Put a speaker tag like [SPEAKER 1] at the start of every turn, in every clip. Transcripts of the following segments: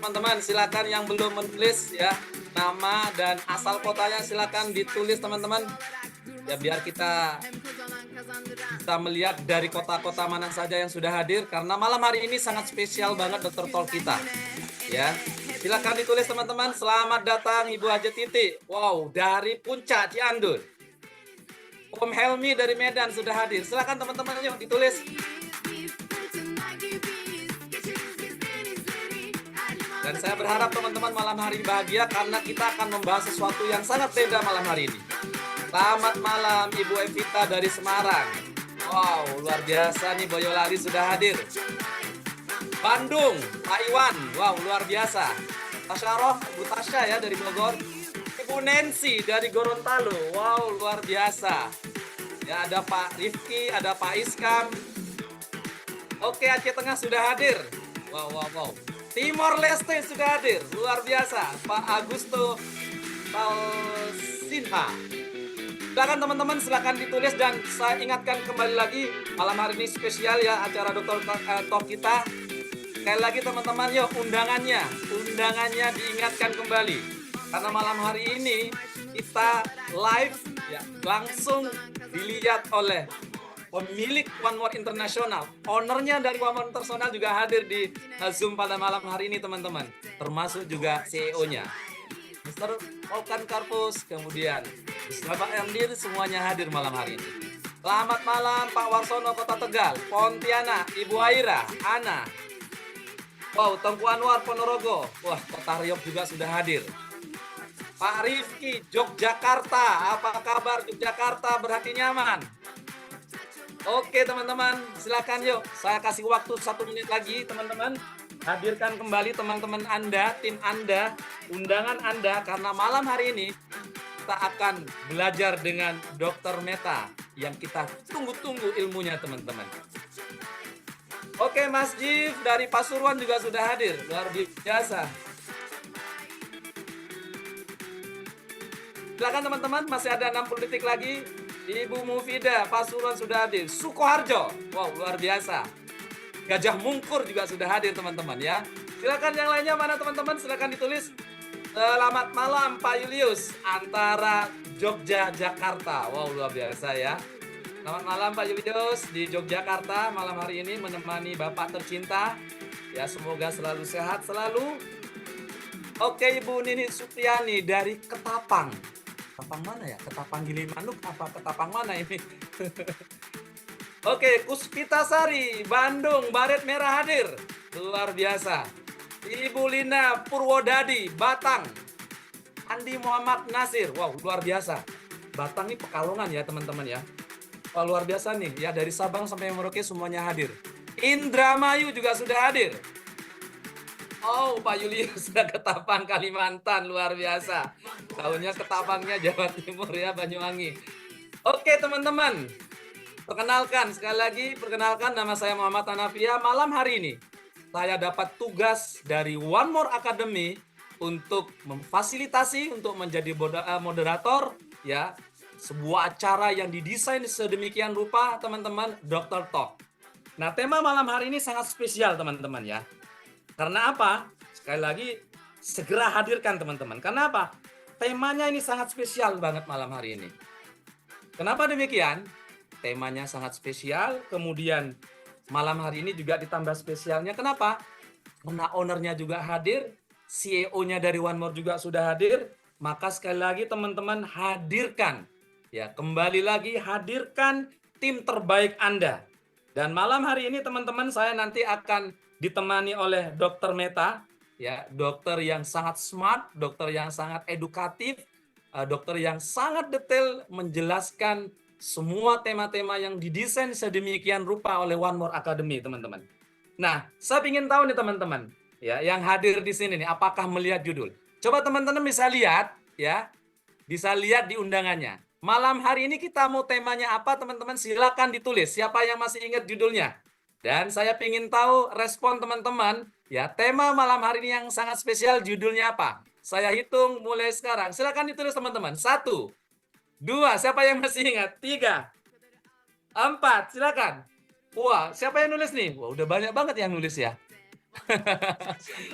[SPEAKER 1] teman-teman, silakan yang belum menulis ya nama dan asal kotanya silakan ditulis teman-teman. Ya biar kita bisa melihat dari kota-kota mana saja yang sudah hadir karena malam hari ini sangat spesial banget Dokter Talk kita. Ya. Silakan ditulis teman-teman. Selamat datang Ibu Haja Titi. Wow, dari Puncak Cianjur. Om Helmi dari Medan sudah hadir. Silakan teman-teman yuk ditulis. Dan saya berharap teman-teman malam hari ini bahagia karena kita akan membahas sesuatu yang sangat beda malam hari ini. Selamat malam Ibu Evita dari Semarang. Wow, luar biasa nih Boyolali sudah hadir. Bandung, Pak Iwan. Wow, luar biasa. Tasyaroh, Ibu Tasya ya dari Bogor. Ibu Nancy dari Gorontalo. Wow, luar biasa. Ya, ada Pak Rifki, ada Pak Iskam. Oke, Aceh Tengah sudah hadir. Wow. Timor Leste sudah hadir, luar biasa. Pak Agusto Talsinha. Silakan teman-teman, silakan ditulis dan saya ingatkan kembali lagi malam hari ini spesial ya acara Dokter Talk kita. Sekali lagi teman-teman, yuk undangannya diingatkan kembali karena malam hari ini kita live ya langsung dilihat oleh pemilik One More International, ownernya dari One More International juga hadir di Zoom pada malam hari ini teman-teman. Termasuk juga CEO-nya, Mr. Volkan Karpus, kemudian Bapak Emdir, semuanya hadir malam hari ini. Selamat malam Pak Warsono Kota Tegal, Pontianak, Ibu Aira, Ana. Wow, Tengku Anwar Ponorogo. Wah, Kota Riok juga sudah hadir. Pak Rifki, Yogyakarta. Apa kabar Yogyakarta? Berhati nyaman. Oke teman-teman, silakan yuk. Saya kasih waktu 1 menit lagi teman-teman. Hadirkan kembali teman-teman Anda, tim Anda, undangan Anda. Karena malam hari ini kita akan belajar dengan Dr. Meta yang kita tunggu-tunggu ilmunya teman-teman. Oke, Mas Jif dari Pasuruan juga sudah hadir. Luar biasa. Silakan teman-teman, masih ada 60 detik lagi. Ibu Mufida, Pasuruan sudah hadir. Sukoharjo, wow luar biasa. Gajah Mungkur juga sudah hadir teman-teman ya. Silakan yang lainnya mana teman-teman, silakan ditulis. Selamat malam Pak Julius, antara Jogja, Jakarta. Wow luar biasa ya. Selamat malam Pak Julius di Yogyakarta malam hari ini menemani Bapak tercinta. Ya semoga selalu sehat selalu. Oke Ibu Nini Supriyani dari Ketapang. Ketapang mana ya? Ketapang Gilimanuk apa Ketapang mana ini? Oke, Kuspitasari, Bandung, Baret Merah hadir. Luar biasa. Ibu Lina Purwodadi, Batang. Andi Muhammad Nasir. Wow, luar biasa. Batang ini Pekalongan ya teman-teman ya. Wah, luar biasa nih. Ya dari Sabang sampai Merauke semuanya hadir. Indramayu juga sudah hadir. Oh, Pak Julius sudah Ketapang Kalimantan, luar biasa. Tahunnya Ketapangnya Jawa Timur ya, Banyuwangi. Oke teman-teman, sekali lagi perkenalkan nama saya Muhammad Hanafia. Malam hari ini saya dapat tugas dari One More Academy untuk memfasilitasi, untuk menjadi moderator ya sebuah acara yang didesain sedemikian rupa teman-teman, Dokter Talk. Nah tema malam hari ini sangat spesial teman-teman ya. Karena apa? Sekali lagi, segera hadirkan teman-teman. Karena apa? Temanya ini sangat spesial banget malam hari ini. Kenapa demikian? Temanya sangat spesial, kemudian malam hari ini juga ditambah spesialnya. Kenapa? Karena ownernya juga hadir, CEO-nya dari One More juga sudah hadir. Maka sekali lagi teman-teman hadirkan. Ya, kembali lagi hadirkan tim terbaik Anda. Dan malam hari ini teman-teman saya nanti akan ditemani oleh Dr. Meta, ya, dokter yang sangat smart, dokter yang sangat edukatif, dokter yang sangat detail menjelaskan semua tema-tema yang didesain sedemikian rupa oleh One More Academy, teman-teman. Nah, saya ingin tahu nih teman-teman, ya, yang hadir di sini nih, apakah melihat judul? Coba teman-teman bisa lihat, ya, bisa lihat di undangannya. Malam hari ini kita mau temanya apa, teman-teman? Silakan ditulis. Siapa yang masih ingat judulnya? Dan saya ingin tahu respon teman-teman, ya tema malam hari ini yang sangat spesial judulnya apa? Saya hitung mulai sekarang. Silakan ditulis teman-teman. 1, 2, siapa yang masih ingat? 3, 4, silakan. Wah, siapa yang nulis nih? Wah, udah banyak banget yang nulis ya.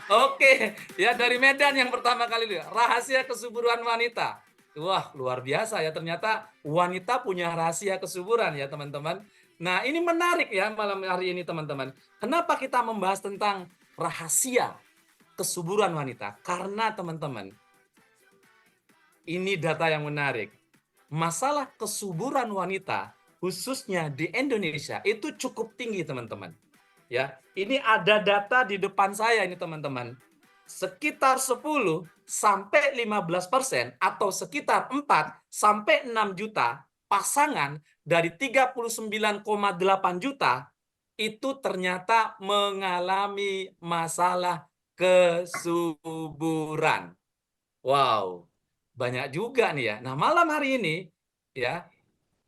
[SPEAKER 1] Oke, ya dari Medan yang pertama kali lihat, rahasia kesuburan wanita. Wah, luar biasa ya, ternyata wanita punya rahasia kesuburan ya, teman-teman. Nah, ini menarik ya malam hari ini, teman-teman. Kenapa kita membahas tentang rahasia kesuburan wanita? Karena teman-teman, ini data yang menarik. Masalah kesuburan wanita, khususnya di Indonesia, itu cukup tinggi, teman-teman. Ya, ini ada data di depan saya ini, teman-teman. Sekitar 10 sampai 15% atau sekitar 4 sampai 6 juta pasangan dari 39,8 juta itu ternyata mengalami masalah kesuburan. Wow, banyak juga nih ya. Nah, malam hari ini ya,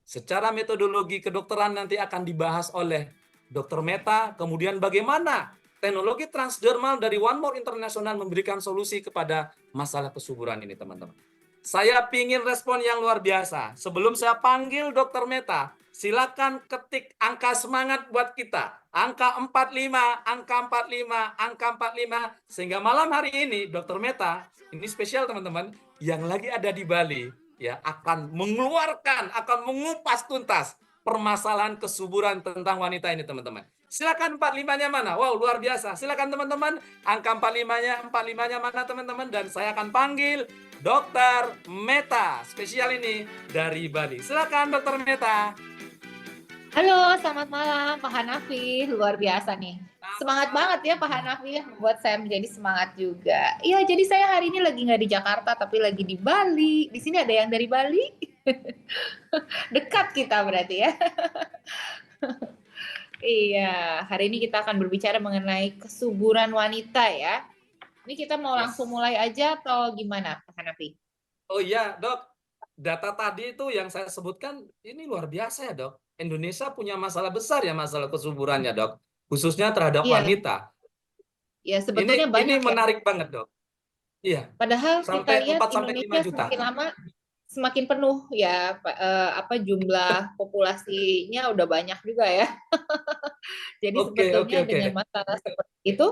[SPEAKER 1] secara metodologi kedokteran nanti akan dibahas oleh Dr. Meta, kemudian bagaimana teknologi transdermal dari One More International memberikan solusi kepada masalah kesuburan ini, teman-teman. Saya pingin respon yang luar biasa. Sebelum saya panggil Dr. Meta, silakan ketik angka semangat buat kita. Angka 45, angka 45, angka 45. Sehingga malam hari ini, Dr. Meta, ini spesial teman-teman, yang lagi ada di Bali, ya akan mengeluarkan, akan mengupas tuntas permasalahan kesuburan tentang wanita ini, teman-teman. Silakan 45-nya mana? Wow, luar biasa. Silakan teman-teman, angka 45-nya mana teman-teman, dan saya akan panggil Dokter Meta, spesial ini dari Bali. Silakan Dokter Meta.
[SPEAKER 2] Halo, selamat malam Pak Hanafi. Luar biasa nih. Semangat banget ya Pak Hanafi, membuat saya menjadi semangat juga. Iya, jadi saya hari ini lagi nggak di Jakarta, tapi lagi di Bali. Di sini ada yang dari Bali. Dekat kita berarti ya. Iya, hari ini kita akan berbicara mengenai kesuburan wanita ya. Ini kita mau langsung mulai aja atau gimana Pak Hanafi?
[SPEAKER 1] Oh iya, Dok. Data tadi itu yang saya sebutkan ini luar biasa ya, Dok. Indonesia punya masalah besar ya, masalah kesuburannya, Dok. Khususnya terhadap
[SPEAKER 2] Iya,
[SPEAKER 1] wanita.
[SPEAKER 2] ya
[SPEAKER 1] Ini
[SPEAKER 2] sebetulnya
[SPEAKER 1] ini
[SPEAKER 2] banyak ya.
[SPEAKER 1] menarik banget, Dok. Iya,
[SPEAKER 2] Padahal kita
[SPEAKER 1] sampai
[SPEAKER 2] lihat
[SPEAKER 1] 4 sampai 5
[SPEAKER 2] Indonesia
[SPEAKER 1] juta.
[SPEAKER 2] semakin lama semakin penuh ya, jumlah populasinya udah banyak juga ya. Jadi
[SPEAKER 1] Oke, oke,
[SPEAKER 2] sebetulnya
[SPEAKER 1] oke.
[SPEAKER 2] dengan masalah seperti itu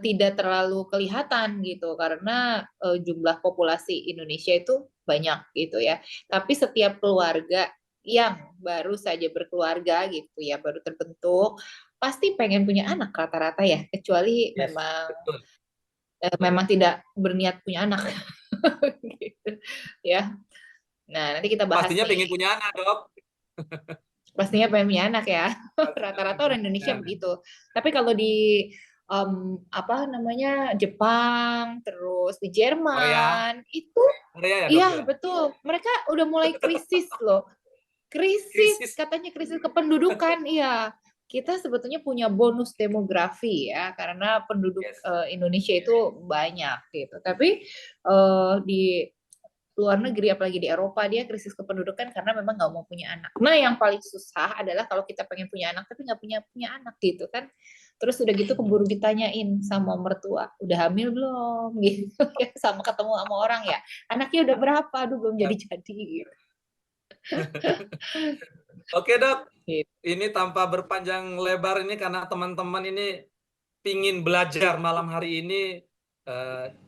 [SPEAKER 2] tidak terlalu kelihatan gitu karena jumlah populasi Indonesia itu banyak gitu ya. Tapi setiap keluarga yang baru saja berkeluarga gitu ya, baru terbentuk, pasti pengen punya anak rata-rata ya, kecuali
[SPEAKER 1] Yes, betul.
[SPEAKER 2] memang tidak berniat punya anak gitu ya. Nah, nanti kita bahas
[SPEAKER 1] Pastinya pengen
[SPEAKER 2] nih.
[SPEAKER 1] punya anak, Dok.
[SPEAKER 2] Pastinya pengen punya anak ya.
[SPEAKER 1] Pastinya
[SPEAKER 2] Rata-rata
[SPEAKER 1] pengen
[SPEAKER 2] orang
[SPEAKER 1] punya
[SPEAKER 2] Indonesia
[SPEAKER 1] anak.
[SPEAKER 2] begitu. Tapi kalau di apa namanya Jepang, terus di
[SPEAKER 1] Korea,
[SPEAKER 2] Jerman, itu
[SPEAKER 1] Korea ya, Dok
[SPEAKER 2] iya
[SPEAKER 1] ya.
[SPEAKER 2] betul. Mereka udah mulai krisis loh. Krisis,
[SPEAKER 1] Krisis.
[SPEAKER 2] katanya krisis kependudukan. Iya. Kita sebetulnya punya bonus demografi ya, karena penduduk
[SPEAKER 1] Yes.
[SPEAKER 2] Indonesia itu banyak gitu. Tapi di luar negeri, apalagi di Eropa, dia krisis kependudukan karena memang nggak mau punya anak. Nah, yang paling susah adalah kalau kita pengen punya anak tapi nggak punya anak gitu kan. Terus udah gitu keburu ditanyain sama mertua, udah hamil belum? Gitu ya, sama ketemu sama orang ya. Anaknya udah berapa? Aduh, belum jadi-jadi gitu.
[SPEAKER 1] Oke, Dok.
[SPEAKER 2] Gitu.
[SPEAKER 1] Ini tanpa berpanjang lebar ini karena teman-teman ini pingin belajar malam hari ini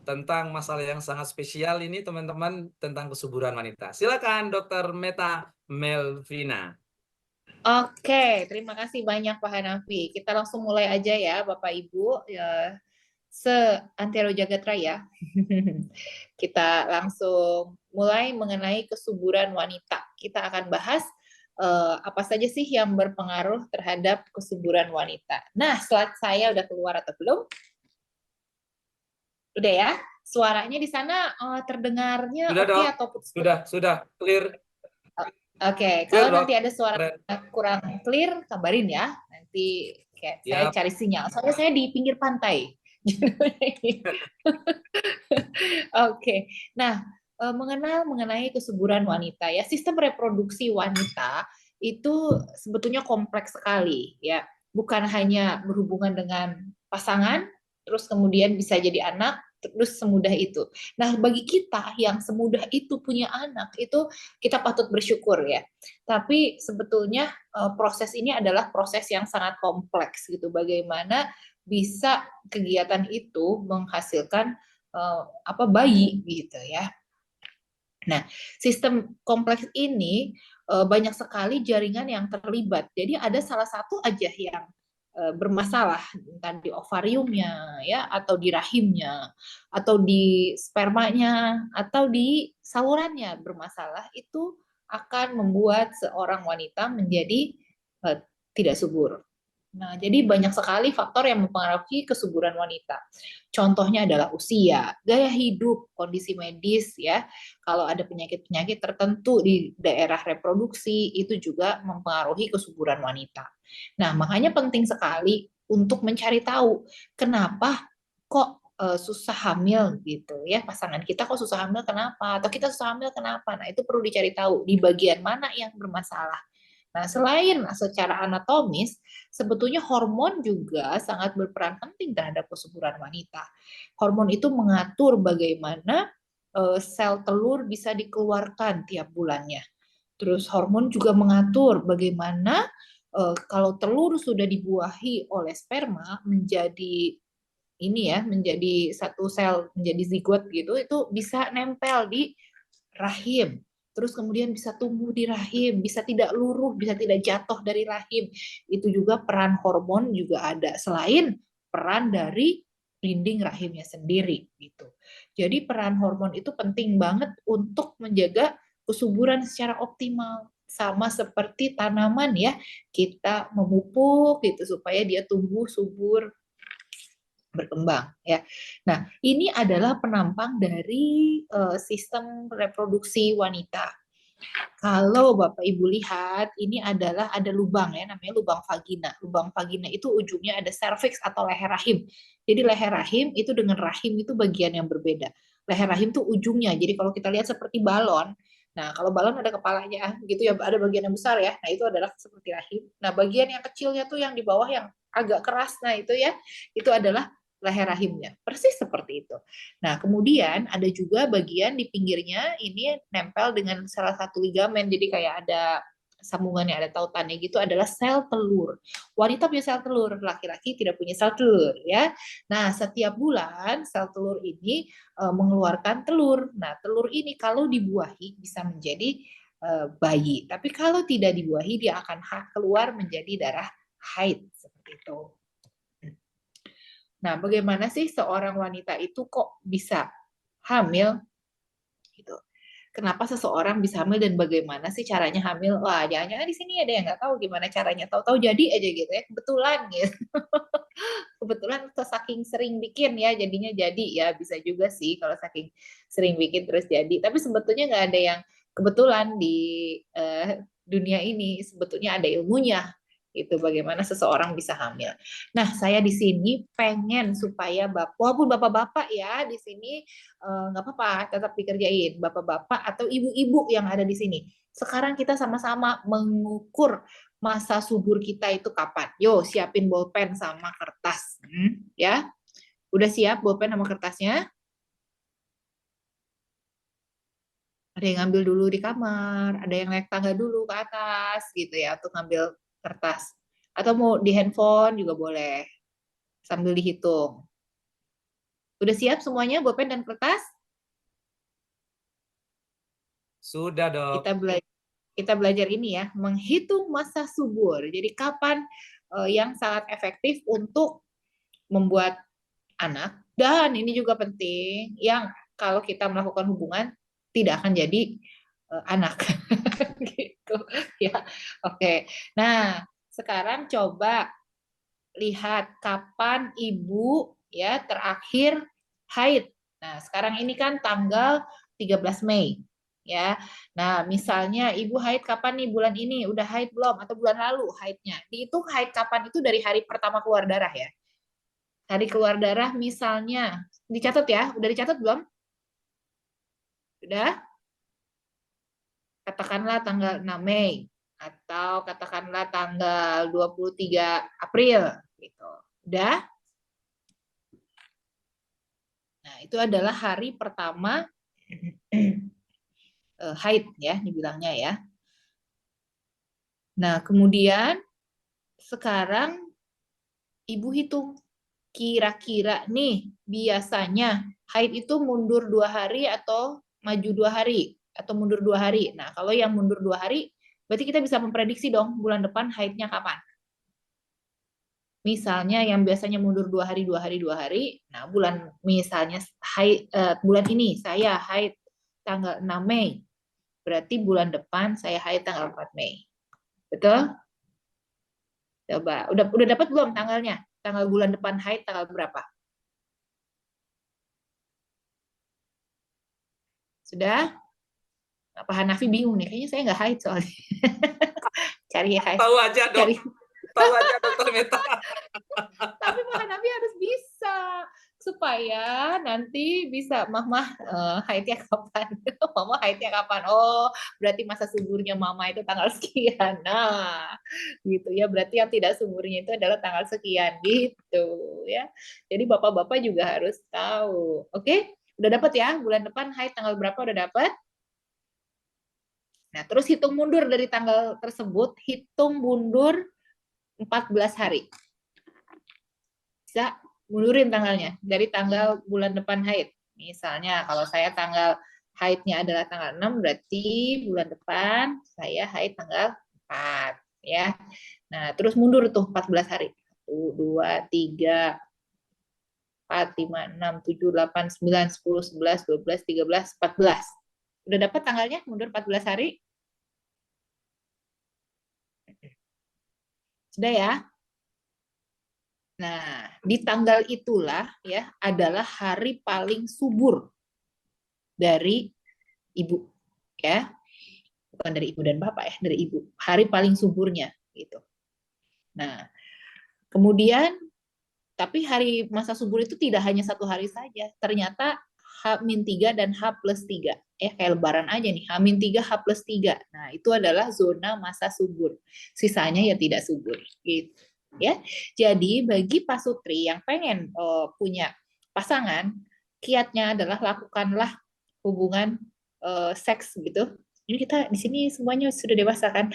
[SPEAKER 1] tentang masalah yang sangat spesial ini, teman-teman, tentang kesuburan wanita. Silakan Dokter Meta Melvina.
[SPEAKER 2] Oke, terima kasih banyak Pak Hanafi. Kita langsung mulai aja ya, Bapak Ibu. Ya, seantero jagat raya. Kita langsung mulai mengenai kesuburan wanita. Kita akan bahas apa saja sih yang berpengaruh terhadap kesuburan wanita. Nah, slide saya udah keluar atau belum? Udah ya? Suaranya di sana terdengarnya
[SPEAKER 1] Sudah,
[SPEAKER 2] oke
[SPEAKER 1] Dok.
[SPEAKER 2] atau putus-putus?
[SPEAKER 1] Sudah clear.
[SPEAKER 2] Oke,
[SPEAKER 1] Clear,
[SPEAKER 2] kalau
[SPEAKER 1] Dok.
[SPEAKER 2] nanti ada suara
[SPEAKER 1] Keren.
[SPEAKER 2] kurang clear, kabarin ya. Nanti kayak saya
[SPEAKER 1] Ya.
[SPEAKER 2] cari sinyal. Soalnya saya di pinggir pantai. Oke, nah mengenai kesuburan wanita ya, sistem reproduksi wanita itu sebetulnya kompleks sekali ya, bukan hanya berhubungan dengan pasangan, terus kemudian bisa jadi anak, terus semudah itu. Nah, bagi kita yang semudah itu punya anak, itu kita patut bersyukur ya. Tapi sebetulnya proses ini adalah proses yang sangat kompleks gitu. Bagaimana bisa kegiatan itu menghasilkan bayi gitu ya. Nah, sistem kompleks ini banyak sekali jaringan yang terlibat. Jadi ada salah satu aja yang bermasalah, entah di ovariumnya ya, atau di rahimnya, atau di spermanya, atau di salurannya bermasalah, itu akan membuat seorang wanita menjadi tidak subur. Nah, jadi banyak sekali faktor yang mempengaruhi kesuburan wanita. Contohnya adalah usia, gaya hidup, kondisi medis ya. Kalau ada penyakit-penyakit tertentu di daerah reproduksi itu juga mempengaruhi kesuburan wanita. Nah, makanya penting sekali untuk mencari tahu kenapa kok susah hamil gitu ya, pasangan kita kok susah hamil kenapa, atau kita susah hamil kenapa. Nah, itu perlu dicari tahu di bagian mana yang bermasalah. Nah, selain secara anatomis, sebetulnya hormon juga sangat berperan penting terhadap kesuburan wanita. Hormon itu mengatur bagaimana sel telur bisa dikeluarkan tiap bulannya. Terus hormon juga mengatur bagaimana kalau telur sudah dibuahi oleh sperma menjadi menjadi satu sel, menjadi zigot gitu, itu bisa nempel di rahim. Terus kemudian bisa tumbuh di rahim, bisa tidak luruh, bisa tidak jatuh dari rahim. Itu juga peran hormon juga ada selain peran dari dinding rahimnya sendiri gitu. Jadi peran hormon itu penting banget untuk menjaga kesuburan secara optimal. Sama seperti tanaman ya, kita memupuk gitu supaya dia tumbuh subur berkembang ya. Nah, ini adalah penampang dari sistem reproduksi wanita. Kalau Bapak Ibu lihat, ini adalah ada lubang ya, namanya lubang vagina. Lubang vagina itu ujungnya ada serviks atau leher rahim. Jadi leher rahim itu dengan rahim itu bagian yang berbeda. Leher rahim itu ujungnya. Jadi kalau kita lihat seperti balon, nah kalau balon ada kepalanya gitu ya, ada bagian yang besar ya. Nah, itu adalah seperti rahim. Nah, bagian yang kecilnya tuh yang di bawah yang agak keras, nah itu ya, itu adalah leher rahimnya. Persis seperti itu. Nah, kemudian ada juga bagian di pinggirnya ini nempel dengan salah satu ligamen, jadi kayak ada sambungannya, ada tautannya gitu, adalah sel telur. Wanita punya sel telur, laki-laki tidak punya sel telur ya. Nah, setiap bulan sel telur ini mengeluarkan telur. Nah, telur ini kalau dibuahi bisa menjadi bayi, tapi kalau tidak dibuahi dia akan keluar menjadi darah haid seperti itu. Nah, bagaimana sih seorang wanita itu kok bisa hamil? Gitu. Kenapa seseorang bisa hamil dan bagaimana sih caranya hamil? Wah, jangan-jangan di sini ada yang nggak tahu gimana caranya. Tahu-tahu jadi aja gitu ya, kebetulan gitu. Kebetulan saking sering bikin ya, jadinya jadi ya. Bisa juga sih kalau saking sering bikin terus jadi. Tapi sebetulnya nggak ada yang kebetulan di dunia ini. Sebetulnya ada ilmunya itu bagaimana seseorang bisa hamil. Nah, saya di sini pengen supaya walaupun bapak-bapak ya di sini nggak apa-apa, tetap dikerjain bapak-bapak atau ibu-ibu yang ada di sini. Sekarang kita sama-sama mengukur masa subur kita itu kapan. Yo, siapin bolpen sama kertas, ya. Udah siap bolpen sama kertasnya? Ada yang ngambil dulu di kamar, ada yang naik tangga dulu ke atas gitu ya untuk ngambil kertas. Atau mau di handphone juga boleh sambil dihitung. Udah siap semuanya bolpen dan kertas?
[SPEAKER 1] Sudah, Dok.
[SPEAKER 2] Kita belajar ini ya, menghitung masa subur. Jadi kapan yang sangat efektif untuk membuat anak, dan ini juga penting yang kalau kita melakukan hubungan tidak akan jadi anak gitu ya. Oke. Nah, sekarang coba lihat kapan ibu ya terakhir haid. Nah, sekarang ini kan tanggal 13 Mei ya. Nah, misalnya ibu haid kapan nih bulan ini? Udah haid belum atau bulan lalu haidnya? Dihitung haid kapan itu dari hari pertama keluar darah ya. Hari keluar darah misalnya dicatat ya. Udah dicatat belum? Udah? Katakanlah tanggal 6 Mei atau katakanlah tanggal 23 April gitu. Udah? Nah, itu adalah hari pertama haid ya, dibilangnya ya. Nah, kemudian sekarang ibu hitung kira-kira nih biasanya haid itu mundur 2 hari atau maju 2 hari atau mundur 2 hari. Nah, kalau yang mundur 2 hari, berarti kita bisa memprediksi dong bulan depan haidnya kapan. Misalnya yang biasanya mundur 2 hari, 2 hari, 2 hari. Nah, misalnya bulan ini saya haid tanggal 6 Mei. Berarti bulan depan saya haid tanggal 4 Mei. Betul? Coba, udah dapat belum tanggalnya? Tanggal bulan depan haid tanggal berapa? Sudah? Pak Hanafi bingung nih, kayaknya saya nggak haid soalnya. Cari haid.
[SPEAKER 1] Tahu aja dok.
[SPEAKER 2] Cari.
[SPEAKER 1] Tahu aja dokter Meta.
[SPEAKER 2] Tapi Pak Hanafi harus bisa supaya nanti bisa mama haidnya kapan? Mama haidnya kapan? Oh, berarti masa suburnya mama itu tanggal sekian. Nah, gitu ya. Berarti yang tidak suburnya itu adalah tanggal sekian gitu ya. Jadi bapak-bapak juga harus tahu. Oke? Udah dapat ya? Bulan depan haid tanggal berapa udah dapat? Nah, terus hitung mundur dari tanggal tersebut, hitung mundur 14 hari. Bisa mundurin tanggalnya dari tanggal bulan depan haid. Misalnya kalau saya tanggal haidnya adalah tanggal 6, berarti bulan depan saya haid tanggal 4 ya. Nah, terus mundur tuh 14 hari. 1 2 3 4 5 6 7 8 9 10 11 12 13 14. Udah dapat tanggalnya mundur 14 hari? Sudah ya? Nah, di tanggal itulah ya adalah hari paling subur dari ibu ya. Bukan dari ibu dan bapak ya, dari ibu. Hari paling suburnya gitu. Nah, kemudian tapi hari masa subur itu tidak hanya 1 hari saja. Ternyata H-3 dan H+3. Kayak lebaran aja nih, H-3, H+3. Nah, itu adalah zona masa subur. Sisanya ya tidak subur. Gitu. Ya, jadi bagi Pak Sutri yang pengen punya pasangan, kiatnya adalah lakukanlah hubungan seks gitu. Ini kita di sini semuanya sudah dewasa kan?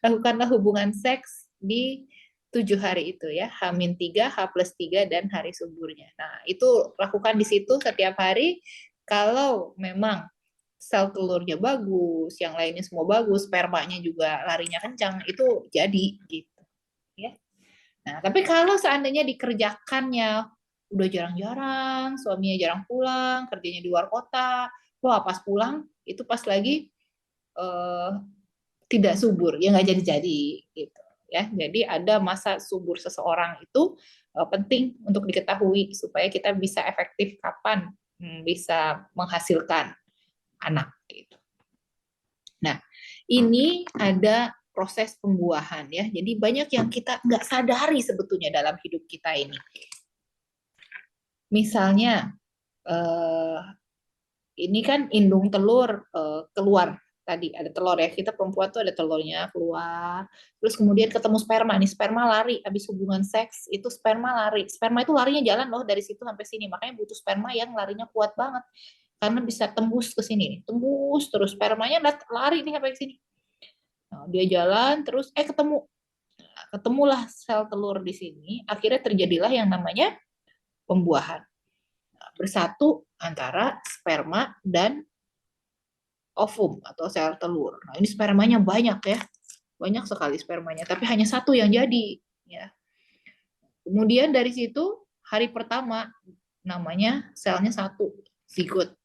[SPEAKER 2] Lakukanlah hubungan seks di 7 hari itu ya, H-3, H+3 dan hari suburnya. Nah, itu lakukan di situ setiap hari. Kalau memang sel telurnya bagus, yang lainnya semua bagus, spermanya juga larinya kencang, itu jadi gitu ya. Nah, tapi kalau seandainya dikerjakannya udah jarang-jarang, suaminya jarang pulang, kerjanya di luar kota, wah pas pulang itu pas lagi tidak subur, ya nggak jadi-jadi gitu ya. Jadi ada masa subur seseorang itu penting untuk diketahui supaya kita bisa efektif kapan bisa menghasilkan anak gitu. Nah, ini ada proses pembuahan ya. Jadi banyak yang kita nggak sadari sebetulnya dalam hidup kita ini. Misalnya ini kan indung telur keluar tadi ada telur ya, kita perempuan tuh ada telurnya keluar, terus kemudian ketemu sperma nih, sperma lari habis hubungan seks, itu sperma lari, sperma itu larinya jalan loh dari situ sampai sini, makanya butuh sperma yang larinya kuat banget karena bisa tembus ke sini nih, tembus terus spermanya lari nih sampai ke sini. Nah, dia jalan terus ketemulah sel telur di sini, akhirnya terjadilah yang namanya pembuahan. Nah, bersatu antara sperma dan ovum atau sel telur. Nah, ini spermanya banyak ya. Banyak sekali spermanya, tapi hanya satu yang jadi ya. Kemudian dari situ hari pertama namanya selnya 1, zigot.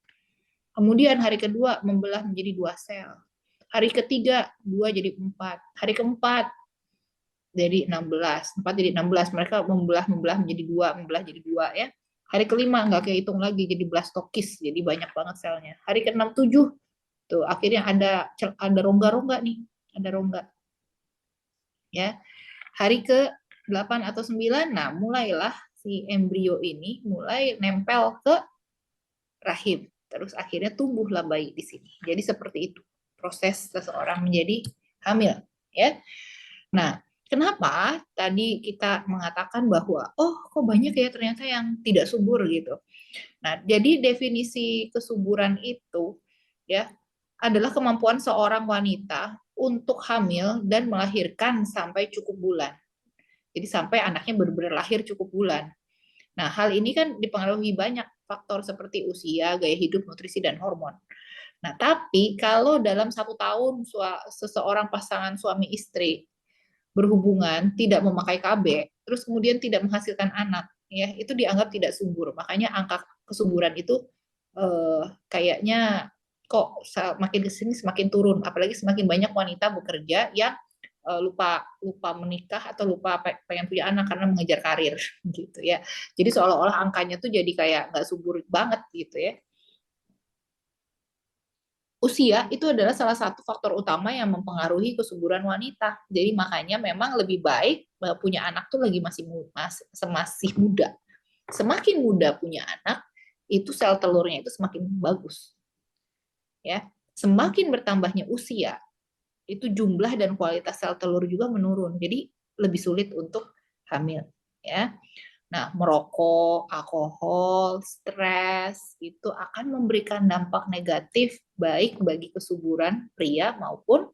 [SPEAKER 2] Kemudian hari kedua membelah menjadi 2 sel. Hari ketiga 2 jadi 4. Hari keempat jadi 16. 4 jadi 16. Mereka membelah menjadi 2, membelah jadi 2 ya. Hari kelima nggak kehitung lagi jadi blastokis, jadi banyak banget selnya. Hari ke-6 7 tuh akhirnya ada rongga-rongga nih, ada rongga. Ya. Hari ke-8 atau 9, nah mulailah si embrio ini mulai nempel ke rahim. Terus akhirnya tumbuhlah bayi di sini. Jadi seperti itu proses seseorang menjadi hamil, ya. Nah, kenapa tadi kita mengatakan bahwa kok banyak ya ternyata yang tidak subur gitu. Nah, jadi definisi kesuburan itu ya adalah kemampuan seorang wanita untuk hamil dan melahirkan sampai cukup bulan. Jadi sampai anaknya benar-benar lahir cukup bulan. Nah, hal ini kan dipengaruhi banyak faktor seperti usia, gaya hidup, nutrisi, dan hormon. Nah, tapi kalau dalam 1 tahun seseorang pasangan suami istri berhubungan tidak memakai KB, terus kemudian tidak menghasilkan anak, ya itu dianggap tidak subur. Makanya angka kesuburan itu kayaknya kok makin kesini semakin turun, apalagi semakin banyak wanita bekerja yang lupa lupa menikah atau lupa pengen punya anak karena mengejar karir gitu ya. Jadi seolah-olah angkanya tuh jadi kayak nggak subur banget gitu ya. Usia itu adalah salah satu faktor utama yang mempengaruhi kesuburan wanita. Jadi makanya memang lebih baik punya anak tuh lagi masih muda. Semakin muda punya anak, itu sel telurnya itu semakin bagus. Ya, semakin bertambahnya usia, itu jumlah dan kualitas sel telur juga menurun. Jadi lebih sulit untuk hamil, ya. Nah, merokok, alkohol, stres itu akan memberikan dampak negatif baik bagi kesuburan pria maupun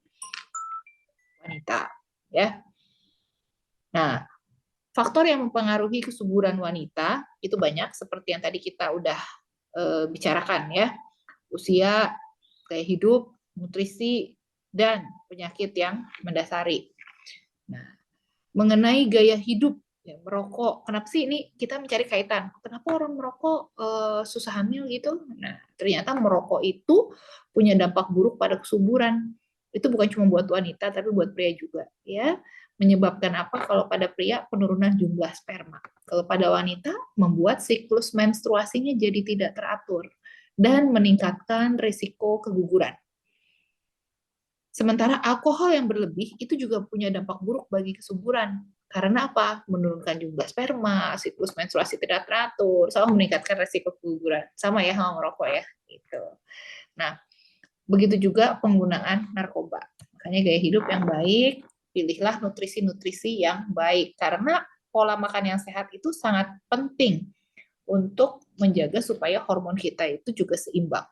[SPEAKER 2] wanita, ya. Nah, faktor yang mempengaruhi kesuburan wanita itu banyak seperti yang tadi kita udah bicarakan ya. Usia, gaya hidup, nutrisi, dan penyakit yang mendasari. Nah, mengenai gaya hidup, ya, merokok, kenapa sih ini kita mencari kaitan? Kenapa orang merokok susah hamil gitu? Nah, ternyata merokok itu punya dampak buruk pada kesuburan. Itu bukan cuma buat wanita, tapi buat pria juga. Ya, menyebabkan apa? Kalau pada pria penurunan jumlah sperma. Kalau pada wanita membuat siklus menstruasinya jadi tidak teratur dan meningkatkan risiko keguguran. Sementara alkohol yang berlebih itu juga punya dampak buruk bagi kesuburan. Karena apa? Menurunkan jumlah sperma, siklus menstruasi tidak teratur, sama meningkatkan risiko keguguran. Sama ya sama merokok ya. Gitu. Nah, begitu juga penggunaan narkoba. Makanya gaya hidup yang baik, pilihlah nutrisi-nutrisi yang baik. Karena pola makan yang sehat itu sangat penting untuk menjaga supaya hormon kita itu juga seimbang.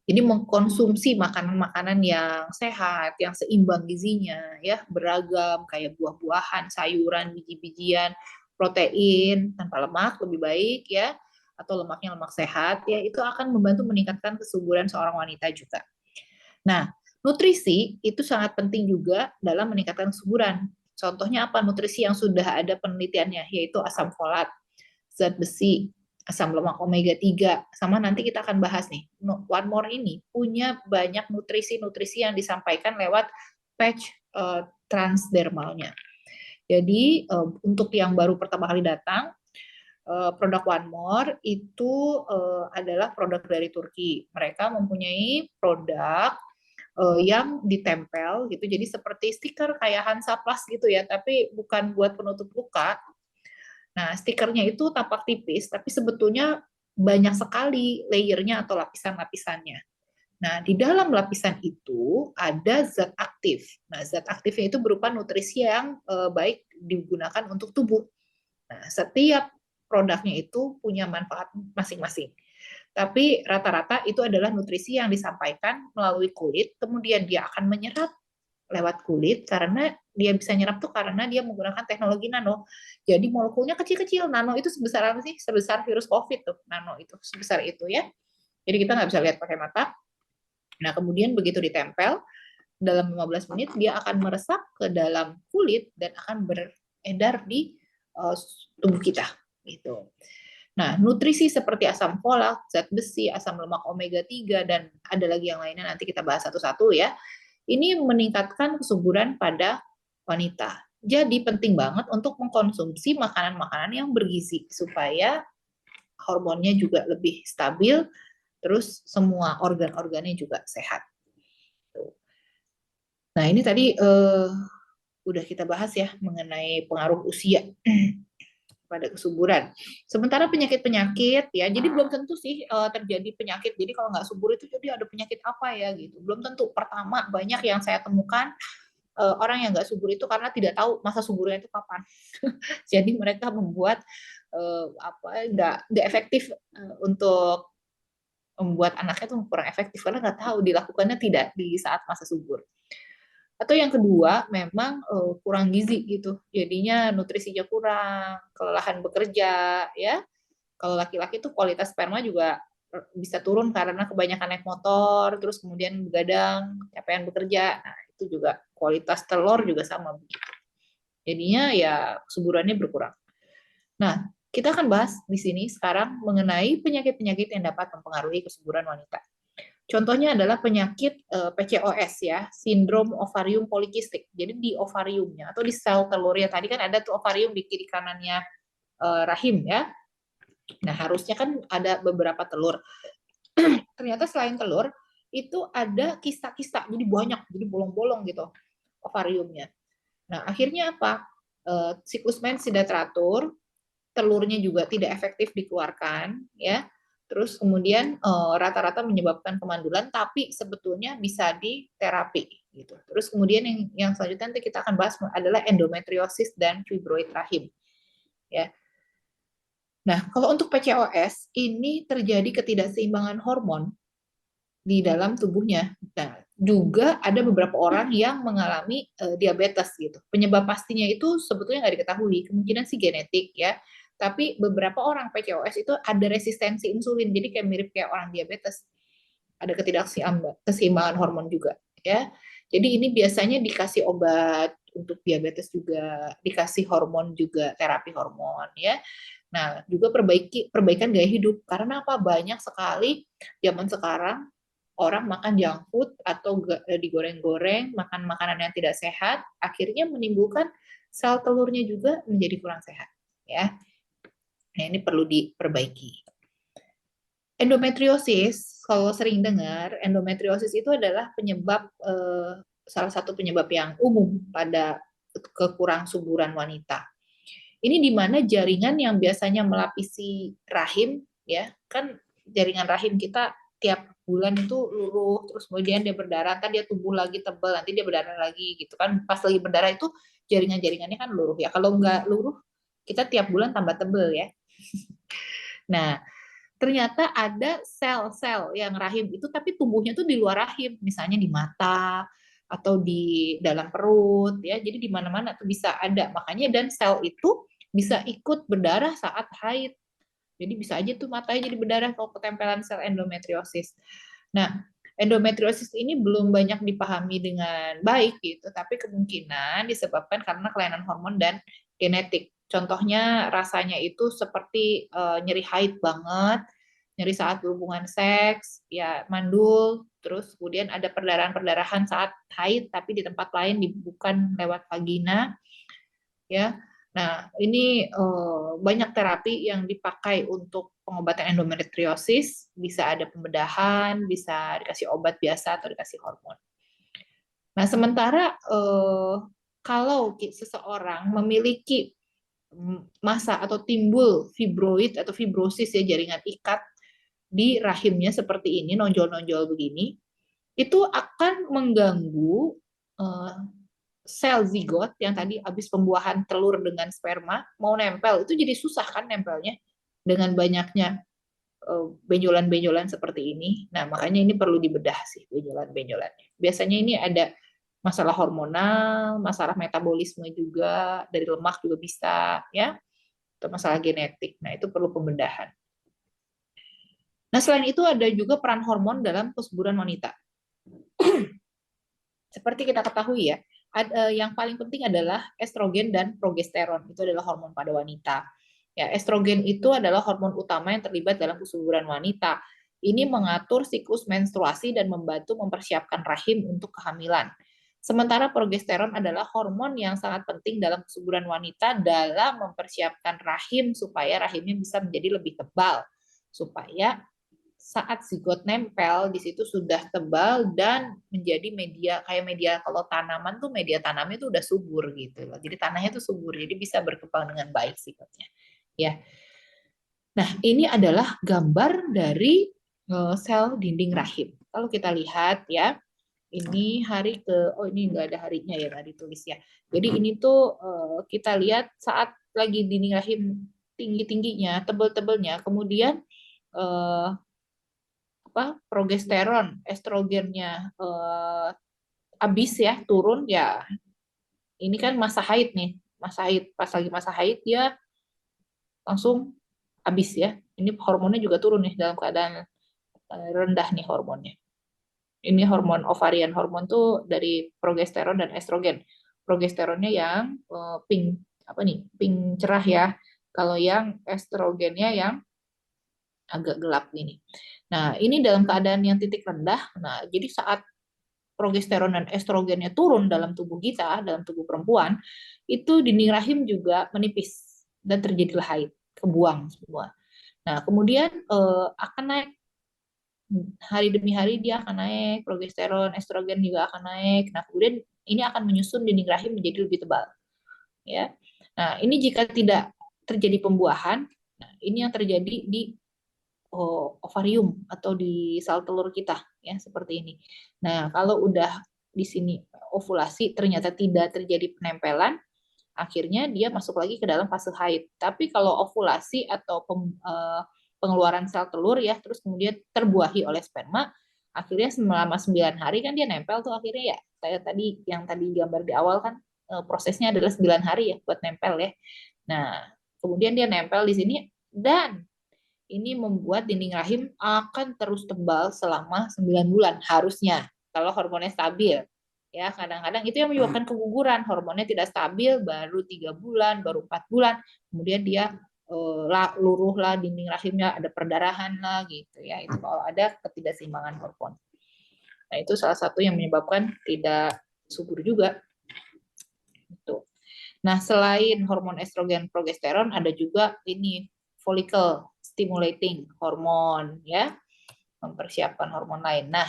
[SPEAKER 2] Jadi mengkonsumsi makanan-makanan yang sehat, yang seimbang gizinya, ya beragam kayak buah-buahan, sayuran, biji-bijian, protein tanpa lemak lebih baik ya, atau lemaknya lemak sehat ya itu akan membantu meningkatkan kesuburan seorang wanita juga. Nah, nutrisi itu sangat penting juga dalam meningkatkan kesuburan. Contohnya apa? Nutrisi yang sudah ada penelitiannya yaitu asam folat, zat besi, asam lemak omega 3, sama nanti kita akan bahas nih. One More ini punya banyak nutrisi-nutrisi yang disampaikan lewat patch transdermalnya. Jadi untuk yang baru pertama kali datang, produk One More itu adalah produk dari Turki. Mereka mempunyai produk yang ditempel gitu, jadi seperti stiker kayak Hansaplast gitu ya, tapi bukan buat penutup luka. Nah, stikernya itu tampak tipis, tapi sebetulnya banyak sekali layernya atau lapisan-lapisannya. Nah, di dalam lapisan itu ada zat aktif. Nah, zat aktifnya itu berupa nutrisi yang baik digunakan untuk tubuh. Nah, setiap produknya itu punya manfaat masing-masing. Tapi rata-rata itu adalah nutrisi yang disampaikan melalui kulit, kemudian dia akan menyerap lewat kulit karena dia bisa nyerap tuh karena dia menggunakan teknologi nano. Jadi molekulnya kecil-kecil. Nano itu sebesar apa sih? Sebesar virus COVID tuh. Nano itu sebesar itu ya. Jadi kita nggak bisa lihat pakai mata. Nah, kemudian begitu ditempel, dalam 15 menit dia akan meresap ke dalam kulit dan akan beredar di tubuh kita. Gitu. Nah, nutrisi seperti asam folat, zat besi, asam lemak omega 3, dan ada lagi yang lainnya nanti kita bahas satu-satu ya. Ini meningkatkan kesuburan pada wanita. Jadi penting banget untuk mengkonsumsi makanan-makanan yang bergizi supaya hormonnya juga lebih stabil, terus semua organ-organnya juga sehat. Nah, ini tadi udah kita bahas ya mengenai pengaruh usia pada kesuburan. Sementara penyakit-penyakit ya, jadi belum tentu sih terjadi penyakit. Jadi kalau nggak subur itu jadi ada penyakit apa ya gitu. Belum tentu. Pertama, banyak yang saya temukan orang yang nggak subur itu karena tidak tahu masa suburnya itu kapan. Jadi mereka membuat nggak efektif untuk membuat anaknya itu kurang efektif karena nggak tahu dilakukannya tidak di saat masa subur. Atau yang kedua, memang kurang gizi gitu. Jadinya nutrisinya kurang, kelelahan bekerja, ya. Kalau laki-laki tuh kualitas sperma juga bisa turun karena kebanyakan naik motor, terus kemudian begadang, capaian bekerja. Nah, itu juga kualitas telur juga sama begitu. Jadinya ya kesuburannya berkurang. Nah, kita akan bahas di sini sekarang mengenai penyakit-penyakit yang dapat mempengaruhi kesuburan wanita. Contohnya adalah penyakit PCOS ya, sindrom ovarium polikistik. Jadi di ovariumnya atau di sel telurnya tadi kan ada tuh ovarium di kiri kanannya rahim ya. Nah, harusnya kan ada beberapa telur. Ternyata selain telur itu ada kista-kista, jadi banyak, jadi bolong-bolong gitu ovariumnya. Nah, akhirnya apa? Siklus mens tidak teratur, telurnya juga tidak efektif dikeluarkan, ya. Terus kemudian rata-rata menyebabkan kemandulan, tapi sebetulnya bisa diterapi, gitu. Terus kemudian yang selanjutnya nanti kita akan bahas adalah endometriosis dan fibroid rahim, ya. Nah, kalau untuk PCOS ini terjadi ketidakseimbangan hormon di dalam tubuhnya. Nah, juga ada beberapa orang yang mengalami diabetes gitu. Penyebab pastinya itu sebetulnya nggak diketahui, kemungkinan sih genetik ya. Tapi beberapa orang PCOS itu ada resistensi insulin, jadi kayak mirip kayak orang diabetes. Ada ketidakseimbangan hormon juga ya. Jadi ini biasanya dikasih obat untuk diabetes juga, dikasih hormon juga, terapi hormon ya. Nah, juga perbaikan gaya hidup karena apa? Banyak sekali zaman sekarang orang makan junk food atau digoreng-goreng, makan makanan yang tidak sehat, akhirnya menimbulkan sel telurnya juga menjadi kurang sehat ya. Nah, ini perlu diperbaiki. Endometriosis, kalau sering dengar, endometriosis itu adalah penyebab salah satu penyebab yang umum pada kekurang suburan wanita. Ini di mana jaringan yang biasanya melapisi rahim, ya kan jaringan rahim kita tiap bulan itu luruh, terus kemudian dia berdarah, kan dia tumbuh lagi tebal, nanti dia berdarah lagi gitu kan. Pas lagi berdarah itu jaringan-jaringannya kan luruh ya. Kalau nggak luruh, kita tiap bulan tambah tebal ya. Nah, ternyata ada sel-sel yang rahim itu tapi tumbuhnya tuh di luar rahim, misalnya di mata atau di dalam perut ya. Jadi di mana-mana tuh bisa ada. Makanya dan sel itu bisa ikut berdarah saat haid. Jadi bisa aja tuh matanya jadi berdarah kalau ketempelan sel endometriosis. Nah, endometriosis ini belum banyak dipahami dengan baik gitu, tapi kemungkinan disebabkan karena kelainan hormon dan genetik. Contohnya rasanya itu seperti nyeri haid banget, nyeri saat berhubungan seks, ya mandul, terus kemudian ada perdarahan-perdarahan saat haid tapi di tempat lain bukan lewat vagina, ya. Nah, ini banyak terapi yang dipakai untuk pengobatan endometriosis, bisa ada pembedahan, bisa dikasih obat biasa atau dikasih hormon. Nah, sementara kalau seseorang memiliki masa atau timbul fibroid atau fibrosis ya jaringan ikat di rahimnya seperti ini, nonjol-nonjol begini, itu akan mengganggu sel zigot yang tadi habis pembuahan telur dengan sperma mau nempel itu jadi susah kan nempelnya dengan banyaknya benjolan-benjolan seperti ini. Nah, makanya ini perlu dibedah sih benjolan-benjolannya. Biasanya ini ada masalah hormonal, masalah metabolisme juga, dari lemak juga bisa ya, atau masalah genetik. Nah, itu perlu pembedahan. Nah, selain itu ada juga peran hormon dalam kesuburan wanita. Seperti kita ketahui ya, yang paling penting adalah estrogen dan progesteron. Itu adalah hormon pada wanita. Ya, estrogen itu adalah hormon utama yang terlibat dalam kesuburan wanita. Ini mengatur siklus menstruasi dan membantu mempersiapkan rahim untuk kehamilan. Sementara progesteron adalah hormon yang sangat penting dalam kesuburan wanita dalam mempersiapkan rahim supaya rahimnya bisa menjadi lebih tebal. Supaya saat zigot nempel di situ sudah tebal dan menjadi media kayak media kalau tanaman tuh media tanamnya tuh udah subur gitu loh. Jadi tanahnya tuh subur jadi bisa berkembang dengan baik zigotnya. Ya. Nah, ini adalah gambar dari sel dinding rahim. Kalau kita lihat ya, ini hari ini enggak ada harinya ya nggak ditulis ya. Jadi ini tuh kita lihat saat lagi dinding rahim tinggi-tingginya, tebel-tebelnya, kemudian progesteron, estrogennya habis ya, turun ya. Ini kan masa haid nih, masa haid, pas lagi masa haid dia langsung habis ya. Ini hormonnya juga turun nih dalam keadaan rendah nih hormonnya. Ini hormon ovarian, hormon tuh dari progesteron dan estrogen. Progesteronnya yang pink apa nih? Pink cerah ya. Kalau yang estrogennya yang agak gelap ini. Nah, ini dalam keadaan yang titik rendah. Nah, jadi saat progesteron dan estrogennya turun dalam tubuh kita, dalam tubuh perempuan, itu dinding rahim juga menipis dan terjadilah haid, kebuang semua. Nah, kemudian akan naik hari demi hari, dia akan naik, progesteron, estrogen juga akan naik. Nah, kemudian ini akan menyusun dinding rahim menjadi lebih tebal, ya. Nah, ini jika tidak terjadi pembuahan, nah ini yang terjadi di ovarium atau di sel telur kita, ya, seperti ini. Nah, kalau udah di sini ovulasi ternyata tidak terjadi penempelan, akhirnya dia masuk lagi ke dalam fase haid. Tapi kalau ovulasi atau pengeluaran sel telur ya, terus kemudian terbuahi oleh sperma, akhirnya selama 9 hari kan dia nempel tuh akhirnya ya. Kayak tadi yang tadi gambar di awal kan prosesnya adalah 9 hari ya buat nempel ya. Nah, kemudian dia nempel di sini dan ini membuat dinding rahim akan terus tebal selama 9 bulan harusnya kalau hormonnya stabil. Ya, kadang-kadang itu yang menyebabkan keguguran, hormonnya tidak stabil baru 3 bulan, baru 4 bulan, kemudian dia luruh lah dinding rahimnya, ada perdarahan lah gitu ya. Itu kalau ada ketidakseimbangan hormon. Nah, itu salah satu yang menyebabkan tidak subur juga. Itu. Nah, selain hormon estrogen, progesteron, ada juga ini follicle stimulating hormon ya, mempersiapkan hormon lain. Nah,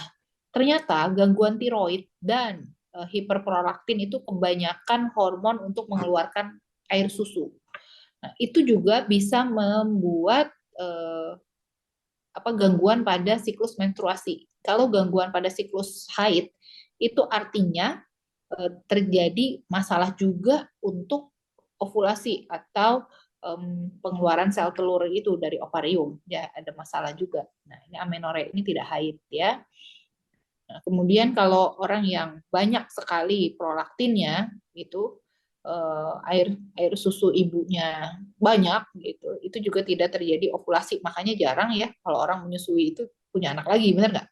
[SPEAKER 2] ternyata gangguan tiroid dan hiperprolaktin itu kebanyakan hormon untuk mengeluarkan air susu. Nah, itu juga bisa membuat gangguan pada siklus menstruasi. Kalau gangguan pada siklus haid, itu artinya terjadi masalah juga untuk ovulasi atau pengeluaran sel telur itu dari ovarium, ya ada masalah juga. Nah, ini amenorrhea ini tidak haid ya. Nah, kemudian kalau orang yang banyak sekali prolaktinnya itu air susu ibunya banyak gitu, itu juga tidak terjadi ovulasi. Makanya jarang ya kalau orang menyusui itu punya anak lagi, benar nggak?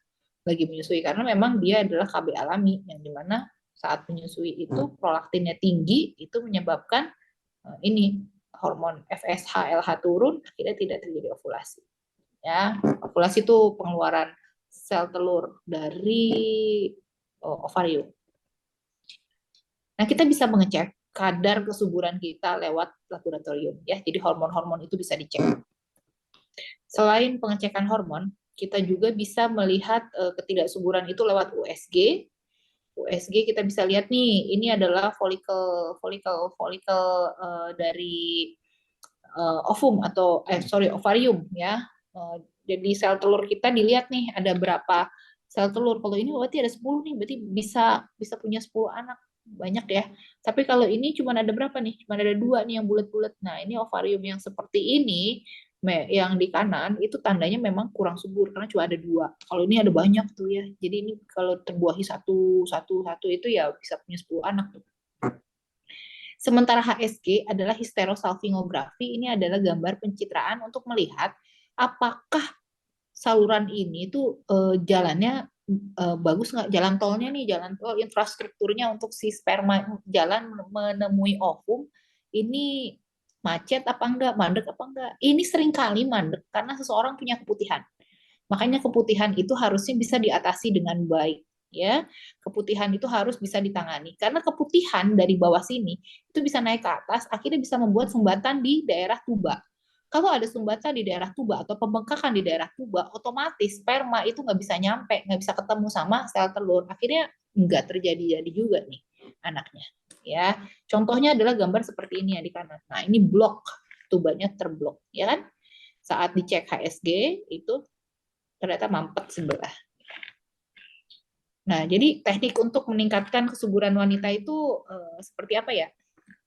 [SPEAKER 2] Lagi menyusui karena memang dia adalah KB alami yang dimana saat menyusui itu prolaktinnya tinggi, itu menyebabkan ini hormon FSH LH turun, akhirnya tidak terjadi ovulasi. Ya, ovulasi itu pengeluaran sel telur dari ovarium. Nah, kita bisa mengecek kadar kesuburan kita lewat laboratorium ya. Jadi hormon-hormon itu bisa dicek. Selain pengecekan hormon, kita juga bisa melihat ketidaksuburan itu lewat USG. USG kita bisa lihat nih, ini adalah folikel dari ovum atau ovarium ya. Jadi sel telur kita dilihat nih ada berapa sel telur. Kalau ini berarti ada 10 nih, berarti bisa punya 10 anak. Banyak ya. Tapi kalau ini cuma ada berapa nih? Cuma ada 2 nih yang bulat-bulat. Nah, ini ovarium yang seperti ini yang di kanan itu tandanya memang kurang subur karena cuma ada 2. Kalau ini ada banyak tuh ya. Jadi ini kalau terbuahi satu itu ya bisa punya 10 anak tuh. Sementara HSG adalah hysterosalpingografi, ini adalah gambar pencitraan untuk melihat apakah saluran ini tuh jalannya bagus nggak, jalan tolnya nih, jalan tol infrastrukturnya untuk si sperma jalan menemui ovum ini macet apa enggak, mandek apa enggak. Ini seringkali mandek karena seseorang punya keputihan. Makanya keputihan itu harusnya bisa diatasi dengan baik ya. Keputihan itu harus bisa ditangani karena keputihan dari bawah sini itu bisa naik ke atas, akhirnya bisa membuat sumbatan di daerah tuba. Kalau ada sumbatan di daerah tuba atau pembengkakan di daerah tuba, otomatis sperma itu nggak bisa nyampe, nggak bisa ketemu sama sel telur, akhirnya nggak terjadi juga nih anaknya ya. Contohnya adalah gambar seperti ini ya di kanan. Nah, ini blok, tubanya terblok ya kan. Saat dicek HSG itu ternyata mampet sebelah. Nah, jadi teknik untuk meningkatkan kesuburan wanita itu seperti apa ya?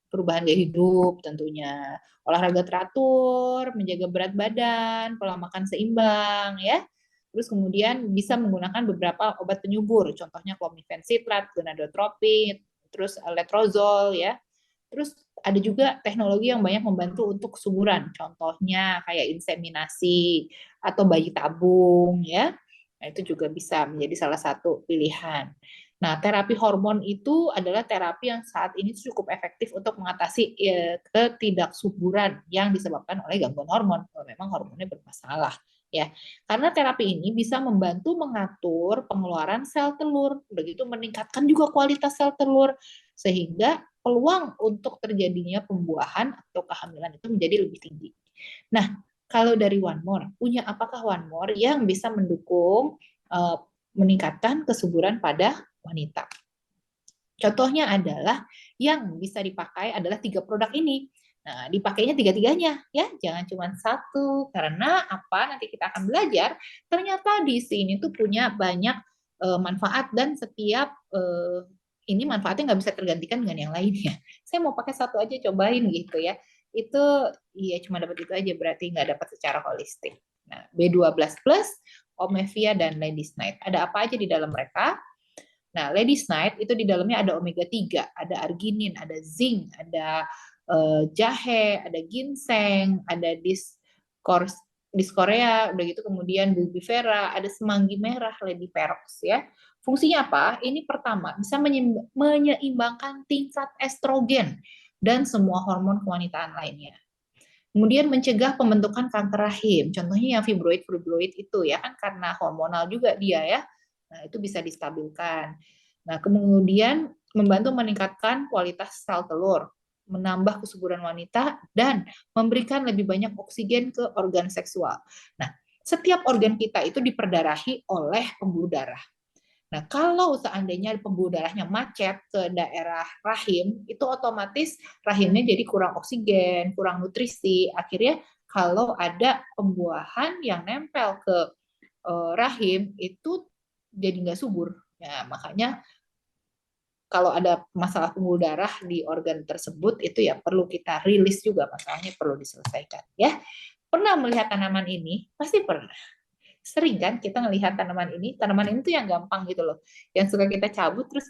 [SPEAKER 2] Perubahan gaya hidup tentunya, olahraga teratur, menjaga berat badan, pola makan seimbang ya. Terus kemudian bisa menggunakan beberapa obat penyubur, contohnya clomiphene citrat, gonadotropin, terus letrozol ya. Terus ada juga teknologi yang banyak membantu untuk kesuburan, contohnya kayak inseminasi atau bayi tabung ya. Nah, itu juga bisa menjadi salah satu pilihan. Nah, terapi hormon itu adalah terapi yang saat ini cukup efektif untuk mengatasi ketidaksuburan yang disebabkan oleh gangguan hormon. Kalau memang hormonnya bermasalah, ya. Karena terapi ini bisa membantu mengatur pengeluaran sel telur, begitu meningkatkan juga kualitas sel telur, sehingga peluang untuk terjadinya pembuahan atau kehamilan itu menjadi lebih tinggi. Nah, kalau dari One More, punya apakah One More yang bisa mendukung meningkatkan kesuburan pada wanita? Contohnya adalah yang bisa dipakai adalah 3 produk ini. Nah, dipakainya tiga-tiganya ya, jangan cuma satu. Karena apa? Nanti kita akan belajar. Ternyata di sini tuh punya banyak manfaat dan setiap ini manfaatnya nggak bisa tergantikan dengan yang lainnya. Saya mau pakai satu aja cobain gitu ya. Itu ya cuma dapat itu aja berarti nggak dapat secara holistik. Nah, B12 plus, Omevia dan Ladies Night. Ada apa aja di dalam mereka? Nah, Ladies Night itu di dalamnya ada omega 3, ada arginin, ada zinc, ada jahe, ada ginseng, ada diskorea, udah gitu kemudian bulbifera, ada semanggi merah, ladyperox ya. Fungsinya apa? Ini pertama, bisa menyeimbangkan tingkat estrogen dan semua hormon kewanitaan lainnya. Kemudian mencegah pembentukan kanker rahim. Contohnya yang fibroid itu ya kan karena hormonal juga dia ya. Nah, itu bisa distabilkan. Nah, kemudian membantu meningkatkan kualitas sel telur, menambah kesuburan wanita dan memberikan lebih banyak oksigen ke organ seksual. Nah, setiap organ kita itu diperdarahi oleh pembuluh darah. Nah, kalau seandainya pembuluh darahnya macet ke daerah rahim, itu otomatis rahimnya jadi kurang oksigen, kurang nutrisi. Akhirnya kalau ada pembuahan yang nempel ke rahim, itu jadi nggak subur. Ya, makanya kalau ada masalah pembuluh darah di organ tersebut, itu ya perlu kita rilis juga, masalahnya perlu diselesaikan. Ya, pernah melihat tanaman ini? Pasti pernah. Sering kan kita ngelihat tanaman ini tuh yang gampang gitu loh, yang suka kita cabut terus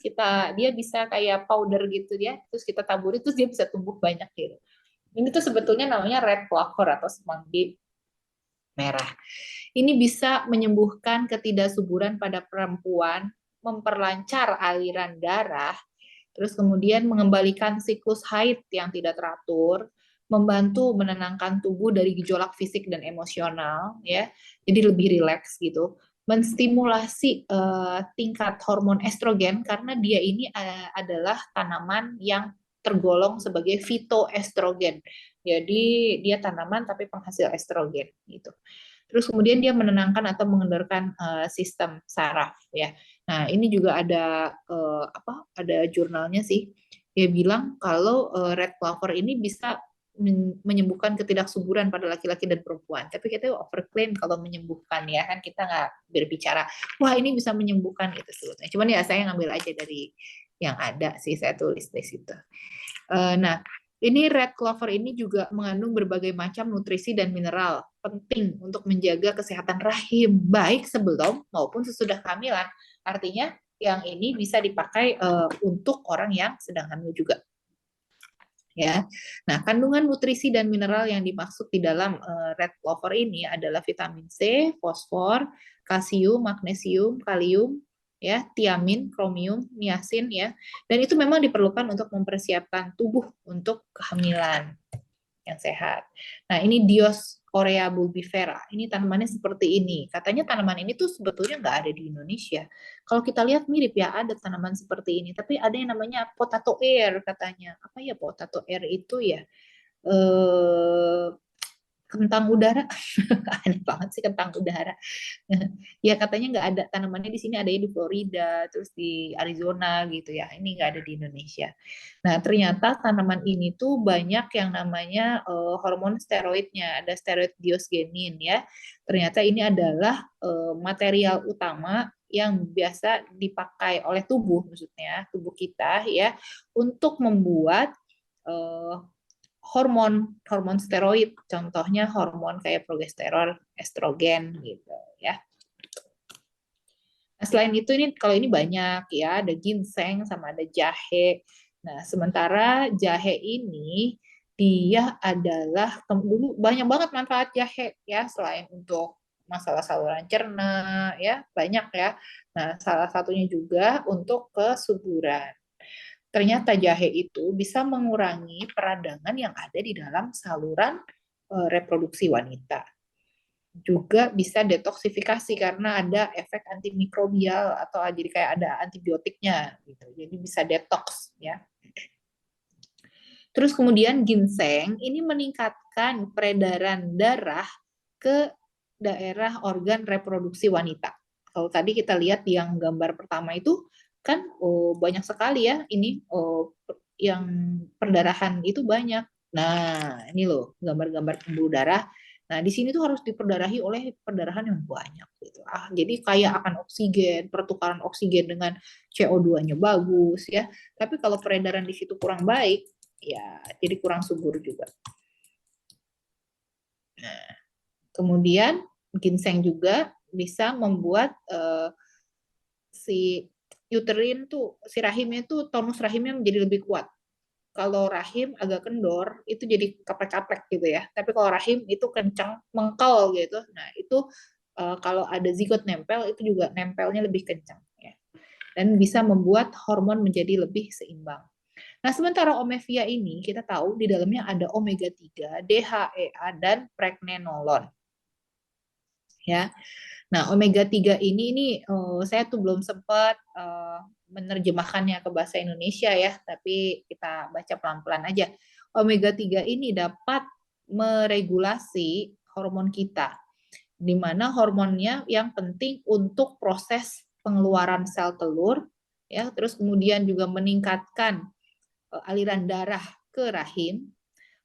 [SPEAKER 2] dia bisa kayak powder gitu ya, terus kita taburi terus dia bisa tumbuh banyak gitu. Ini tuh sebetulnya namanya red clover atau semanggi merah. Ini bisa menyembuhkan ketidaksuburan pada perempuan, memperlancar aliran darah, terus kemudian mengembalikan siklus haid yang tidak teratur, membantu menenangkan tubuh dari gejolak fisik dan emosional ya, jadi lebih rileks gitu, menstimulasi tingkat hormon estrogen karena dia ini adalah tanaman yang tergolong sebagai fitoestrogen, jadi dia tanaman tapi penghasil estrogen gitu. Terus kemudian dia menenangkan atau mengendorkan sistem saraf ya. Nah, ini juga ada ada jurnalnya sih. Dia bilang kalau red clover ini bisa menyembuhkan ketidaksuburan pada laki-laki dan perempuan. Tapi kita overclaim kalau menyembuhkan ya kan, kita nggak berbicara wah ini bisa menyembuhkan itu sebetulnya. Cuman ya saya ngambil aja dari yang ada sih, saya tulis di situ. Nah, ini red clover ini juga mengandung berbagai macam nutrisi dan mineral penting untuk menjaga kesehatan rahim baik sebelum maupun sesudah kehamilan. Artinya yang ini bisa dipakai untuk orang yang sedang hamil juga. Ya. Nah, kandungan nutrisi dan mineral yang dimaksud di dalam red clover ini adalah vitamin C, fosfor, kalsium, magnesium, kalium, ya, tiamin, kromium, niacin ya. Dan itu memang diperlukan untuk mempersiapkan tubuh untuk kehamilan yang sehat. Nah, ini Dioscorea bulbifera. Ini tanamannya seperti ini. Katanya tanaman ini tuh sebetulnya nggak ada di Indonesia. Kalau kita lihat mirip ya, ada tanaman seperti ini. Tapi ada yang namanya potato air katanya. Apa ya potato air itu ya? Eh, Kentang udara. Aneh banget sih kentang udara. Ya katanya nggak ada tanamannya di sini, adanya di Florida, terus di Arizona gitu ya. Ini nggak ada di Indonesia. Nah ternyata tanaman ini tuh banyak yang namanya hormon steroidnya, ada steroid diosgenin ya. Ternyata ini adalah material utama yang biasa dipakai oleh tubuh, maksudnya tubuh kita ya, untuk membuat hormon steroid, contohnya hormon kayak progesteron, estrogen gitu ya. Nah, selain itu ini kalau ini banyak ya, ada ginseng sama ada jahe. Nah, sementara jahe ini dia adalah dulu banyak banget manfaat jahe ya, selain untuk masalah saluran cerna ya, banyak ya. Nah, salah satunya juga untuk kesuburan. Ternyata jahe itu bisa mengurangi peradangan yang ada di dalam saluran reproduksi wanita. Juga bisa detoksifikasi karena ada efek antimikrobial atau jadi kayak ada antibiotiknya gitu. Jadi bisa detox ya. Terus kemudian ginseng ini meningkatkan peredaran darah ke daerah organ reproduksi wanita. Kalau tadi kita lihat yang gambar pertama itu kan banyak sekali ya ini yang perdarahan itu banyak. Nah, ini loh gambar-gambar pembuluh darah. Nah, di sini tuh harus diperdarahi oleh perdarahan yang banyak gitu. Jadi kaya akan oksigen, pertukaran oksigen dengan CO2-nya bagus ya. Tapi kalau peredaran di situ kurang baik, ya jadi kurang subur juga. Nah, kemudian ginseng juga bisa membuat si uterin tuh, si rahimnya tuh tonus rahimnya menjadi lebih kuat. Kalau rahim agak kendor, itu jadi kaplek-kaplek gitu ya. Tapi kalau rahim itu kencang, mengkel gitu. Nah, itu kalau ada zigot nempel, itu juga nempelnya lebih kencang. Ya. Dan bisa membuat hormon menjadi lebih seimbang. Nah, sementara omevia ini, kita tahu di dalamnya ada omega 3, DHEA, dan pregnenolon. Ya. Nah, omega 3 ini saya tuh belum sempat menerjemahkannya ke bahasa Indonesia ya, tapi kita baca pelan-pelan aja. Omega 3 ini dapat meregulasi hormon kita, di mana hormonnya yang penting untuk proses pengeluaran sel telur, ya, terus kemudian juga meningkatkan aliran darah ke rahim,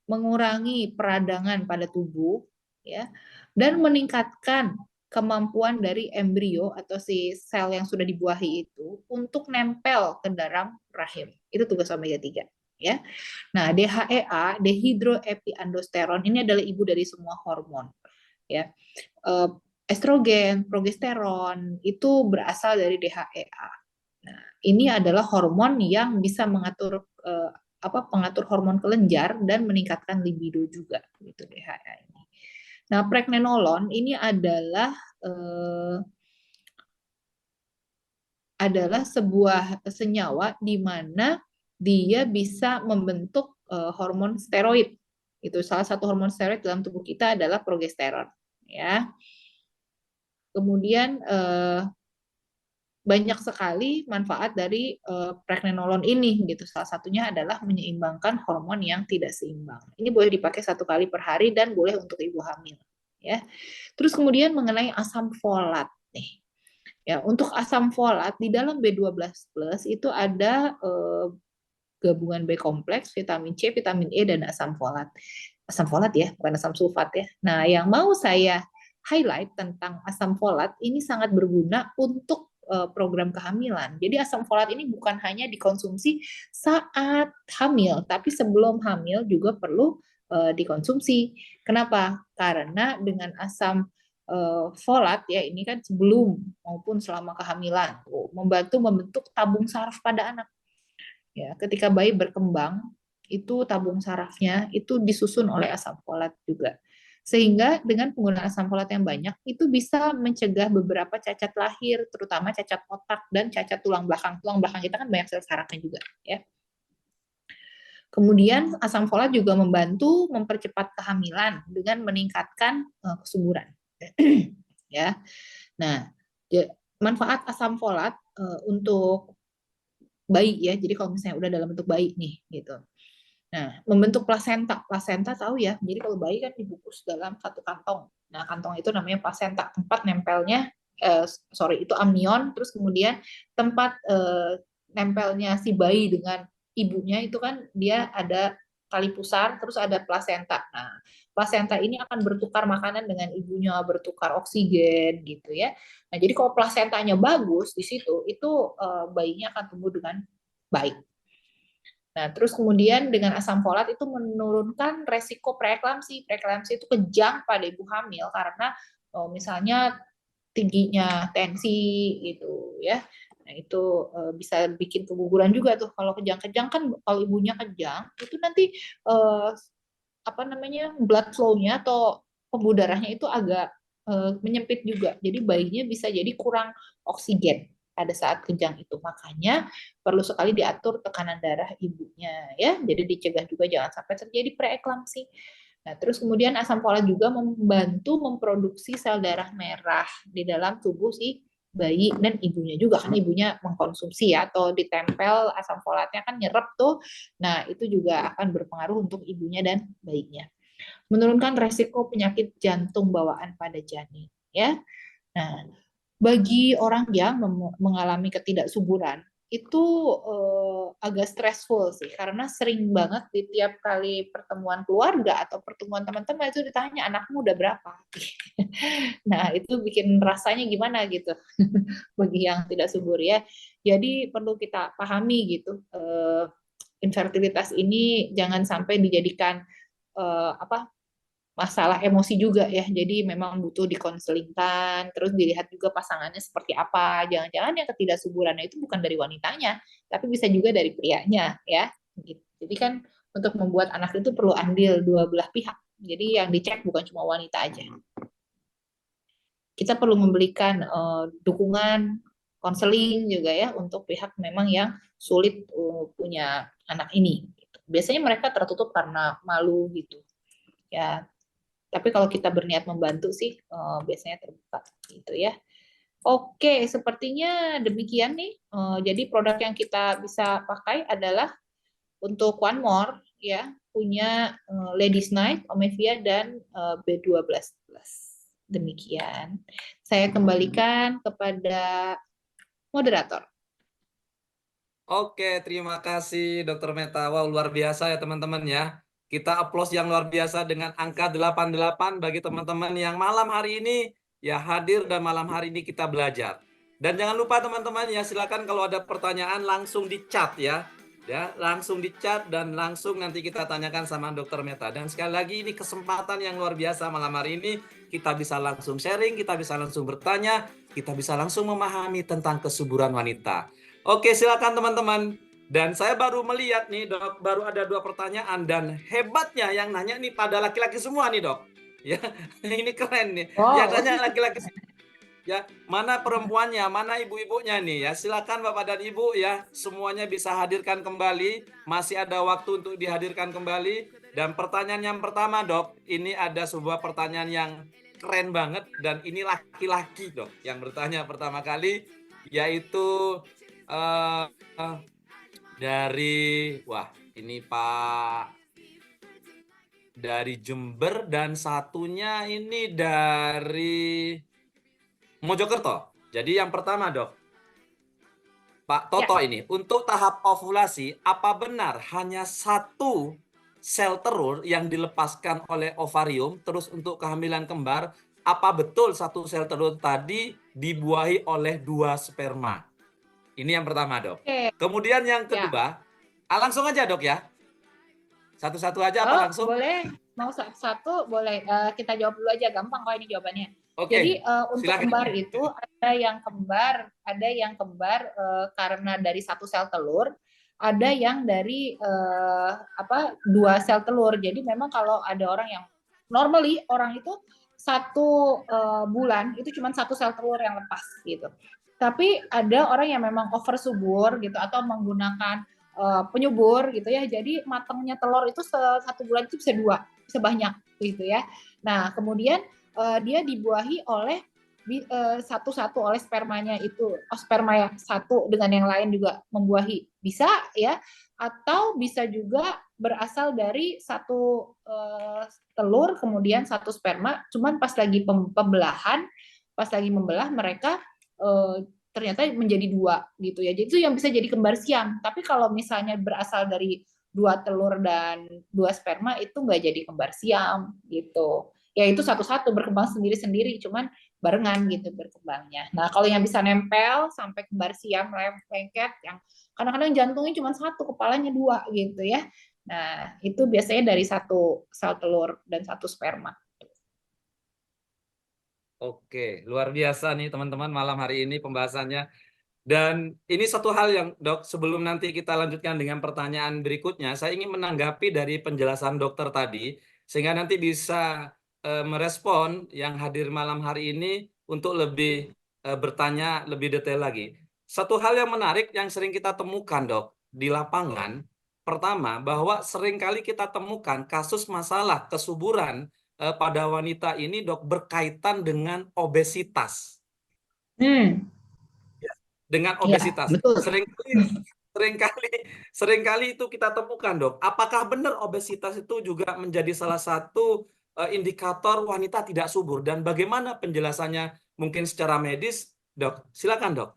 [SPEAKER 2] mengurangi peradangan pada tubuh, ya, dan meningkatkan kemampuan dari embrio atau si sel yang sudah dibuahi itu untuk nempel ke dalam rahim. Itu tugas omega 3 ya. Nah, DHEA, dehydroepiandrosterone ini adalah ibu dari semua hormon ya. Estrogen, progesteron itu berasal dari DHEA. Nah, ini adalah hormon yang bisa mengatur pengatur hormon kelenjar dan meningkatkan libido juga gitu DHEA ini. Nah, pregnenolon ini adalah sebuah senyawa di mana dia bisa membentuk hormon steroid. Itu salah satu hormon steroid dalam tubuh kita adalah progesteron, ya. Kemudian banyak sekali manfaat dari pregnenolon ini gitu. Salah satunya adalah menyeimbangkan hormon yang tidak seimbang. Ini boleh dipakai 1 kali per hari dan boleh untuk ibu hamil, ya. Terus kemudian mengenai asam folat nih. Ya, untuk asam folat di dalam B12 plus itu ada gabungan B kompleks, vitamin C, vitamin E, dan asam folat. Asam folat ya, bukan asam sulfat ya. Nah, yang mau saya highlight tentang asam folat ini sangat berguna untuk program kehamilan. Jadi asam folat ini bukan hanya dikonsumsi saat hamil, tapi sebelum hamil juga perlu dikonsumsi. Kenapa? Karena dengan asam folat ya ini kan sebelum maupun selama kehamilan membantu membentuk tabung saraf pada anak. Ya, ketika bayi berkembang itu tabung sarafnya itu disusun oleh asam folat juga. Sehingga dengan penggunaan asam folat yang banyak itu bisa mencegah beberapa cacat lahir, terutama cacat otak dan cacat tulang belakang. Tulang belakang kita kan banyak sel sarafnya juga, ya. Kemudian asam folat juga membantu mempercepat kehamilan dengan meningkatkan kesuburan. Ya. Nah, manfaat asam folat untuk bayi ya. Jadi kalau misalnya udah dalam bentuk bayi nih gitu. Nah, membentuk plasenta. Plasenta tahu ya. Jadi kalau bayi kan dibungkus dalam satu kantong. Nah, kantong itu namanya plasenta. Tempat nempelnya itu amnion, terus kemudian tempat nempelnya si bayi dengan ibunya itu kan dia ada tali pusar, terus ada plasenta. Nah, plasenta ini akan bertukar makanan dengan ibunya, bertukar oksigen gitu ya. Nah, jadi kalau plasentanya bagus di situ, itu bayinya akan tumbuh dengan baik. Nah, terus kemudian dengan asam folat itu menurunkan resiko preeklamsi. Preeklamsi itu kejang pada ibu hamil karena misalnya tingginya tensi gitu ya. Nah, itu bisa bikin keguguran juga tuh. Kalau kejang-kejang kan, kalau ibunya kejang, itu nanti apa namanya, blood flow-nya atau pembuluh darahnya itu agak menyempit juga. Jadi bayinya bisa jadi kurang oksigen pada saat kejang itu. Makanya perlu sekali diatur tekanan darah ibunya ya. Jadi dicegah juga jangan sampai terjadi preeklamsi. Nah, terus kemudian asam folat juga membantu memproduksi sel darah merah di dalam tubuh si bayi dan ibunya juga, kan ibunya mengkonsumsi ya, atau ditempel asam folatnya kan nyerap tuh. Nah, itu juga akan berpengaruh untuk ibunya dan bayinya. Menurunkan resiko penyakit jantung bawaan pada janin ya. Nah, bagi orang yang mengalami ketidaksuburan itu agak stressful sih, karena sering banget di tiap kali pertemuan keluarga atau pertemuan teman-teman itu ditanya anakmu udah berapa. Nah, itu bikin rasanya gimana gitu bagi yang tidak subur ya. Jadi perlu kita pahami gitu, infertilitas ini jangan sampai dijadikan apa, masalah emosi juga ya. Jadi memang butuh dikonselingkan, terus dilihat juga pasangannya seperti apa. Jangan-jangan yang ketidaksuburan itu bukan dari wanitanya, tapi bisa juga dari prianya ya. Gitu. Jadi kan untuk membuat anak itu perlu andil dua belah pihak. Jadi yang dicek bukan cuma wanita aja. Kita perlu memberikan dukungan konseling juga ya untuk pihak memang yang sulit punya anak ini. Biasanya mereka tertutup karena malu gitu. Ya, tapi kalau kita berniat membantu sih biasanya terbuka gitu ya. Oke, sepertinya demikian nih. Jadi produk yang kita bisa pakai adalah untuk One More ya, punya Ladies Night, Omevia dan B12 Plus. Demikian. Saya kembalikan kepada moderator.
[SPEAKER 1] Oke, terima kasih Dokter Meta. Wow, luar biasa ya teman-teman ya. Kita applause yang luar biasa dengan angka 88 bagi teman-teman yang malam hari ini ya hadir dan malam hari ini kita belajar. Dan jangan lupa teman-teman ya, silakan kalau ada pertanyaan langsung di chat ya. Ya, langsung di chat dan langsung nanti kita tanyakan sama Dokter Meta. Dan sekali lagi ini kesempatan yang luar biasa malam hari ini, kita bisa langsung sharing, kita bisa langsung bertanya, kita bisa langsung memahami tentang kesuburan wanita. Oke, silakan teman-teman. Dan saya baru melihat nih, Dok, baru ada 2 pertanyaan dan hebatnya yang nanya nih pada laki-laki semua nih, Dok. Ya, ini keren nih. Yang
[SPEAKER 2] Wow.
[SPEAKER 1] nanya laki-laki. Ya, mana perempuannya, mana ibu-ibunya nih ya. Silakan Bapak dan Ibu ya, semuanya bisa hadirkan kembali. Masih ada waktu untuk dihadirkan kembali. Dan pertanyaan yang pertama, Dok, ini ada sebuah pertanyaan yang keren banget dan ini laki-laki, Dok, yang bertanya pertama kali, yaitu uh, dari ini Pak dari Jember dan satunya ini dari Mojokerto. Jadi yang pertama, Dok, Pak Toto
[SPEAKER 2] Ya.
[SPEAKER 1] ini, untuk tahap ovulasi, apa benar hanya satu sel telur yang dilepaskan oleh ovarium terus untuk kehamilan kembar? Apa betul satu sel telur tadi dibuahi oleh 2 sperma? Ini yang pertama, Dok.
[SPEAKER 2] Oke.
[SPEAKER 1] Kemudian yang
[SPEAKER 2] Ya.
[SPEAKER 1] kedua, langsung aja, Dok ya. Satu-satu aja apa
[SPEAKER 2] Oh,
[SPEAKER 1] langsung?
[SPEAKER 2] boleh. Mau satu boleh. Kita jawab dulu aja, gampang kok ini jawabannya. Jadi
[SPEAKER 1] Oke,
[SPEAKER 2] untuk
[SPEAKER 1] silakan.
[SPEAKER 2] kembar itu ada yang kembar karena dari satu sel telur, ada yang dari dua sel telur. Jadi memang kalau ada orang yang normally orang itu satu bulan itu cuma satu sel telur yang lepas gitu. Tapi ada orang yang memang over subur gitu atau menggunakan penyubur gitu ya. Jadi matangnya telur itu satu bulan itu bisa dua, bisa banyak gitu ya. Nah, kemudian dia dibuahi oleh satu-satu oleh spermanya itu, sperma yang satu dengan yang lain juga membuahi, bisa ya, atau bisa juga berasal dari satu telur kemudian satu sperma, cuman pas lagi pembelahan, pas lagi membelah mereka ternyata menjadi dua gitu ya. Jadi itu yang bisa jadi kembar siam. Tapi kalau misalnya berasal dari dua telur dan dua sperma itu nggak jadi kembar siam gitu. Ya itu satu-satu berkembang sendiri-sendiri, cuman barengan gitu berkembangnya. Nah kalau yang bisa nempel sampai kembar siam lengket, yang kadang-kadang jantungnya cuma satu, kepalanya dua gitu ya. Nah itu biasanya dari satu sel telur dan satu sperma.
[SPEAKER 1] Oke, luar biasa nih teman-teman malam hari ini pembahasannya. Dan ini satu hal yang Dok, sebelum nanti kita lanjutkan dengan pertanyaan berikutnya, saya ingin menanggapi dari penjelasan dokter tadi, sehingga nanti bisa merespon yang hadir malam hari ini untuk lebih bertanya lebih detail lagi. Satu hal yang menarik yang sering kita temukan Dok di lapangan, pertama bahwa seringkali kita temukan kasus masalah kesuburan pada wanita ini Dok berkaitan dengan obesitas.
[SPEAKER 2] Hmm,
[SPEAKER 1] Dengan
[SPEAKER 2] ya,
[SPEAKER 1] obesitas.
[SPEAKER 2] betul.
[SPEAKER 1] Seringkali seringkali itu kita temukan, Dok. Apakah benar obesitas itu juga menjadi salah satu indikator wanita tidak subur dan bagaimana penjelasannya mungkin secara medis, Dok? Silakan, Dok.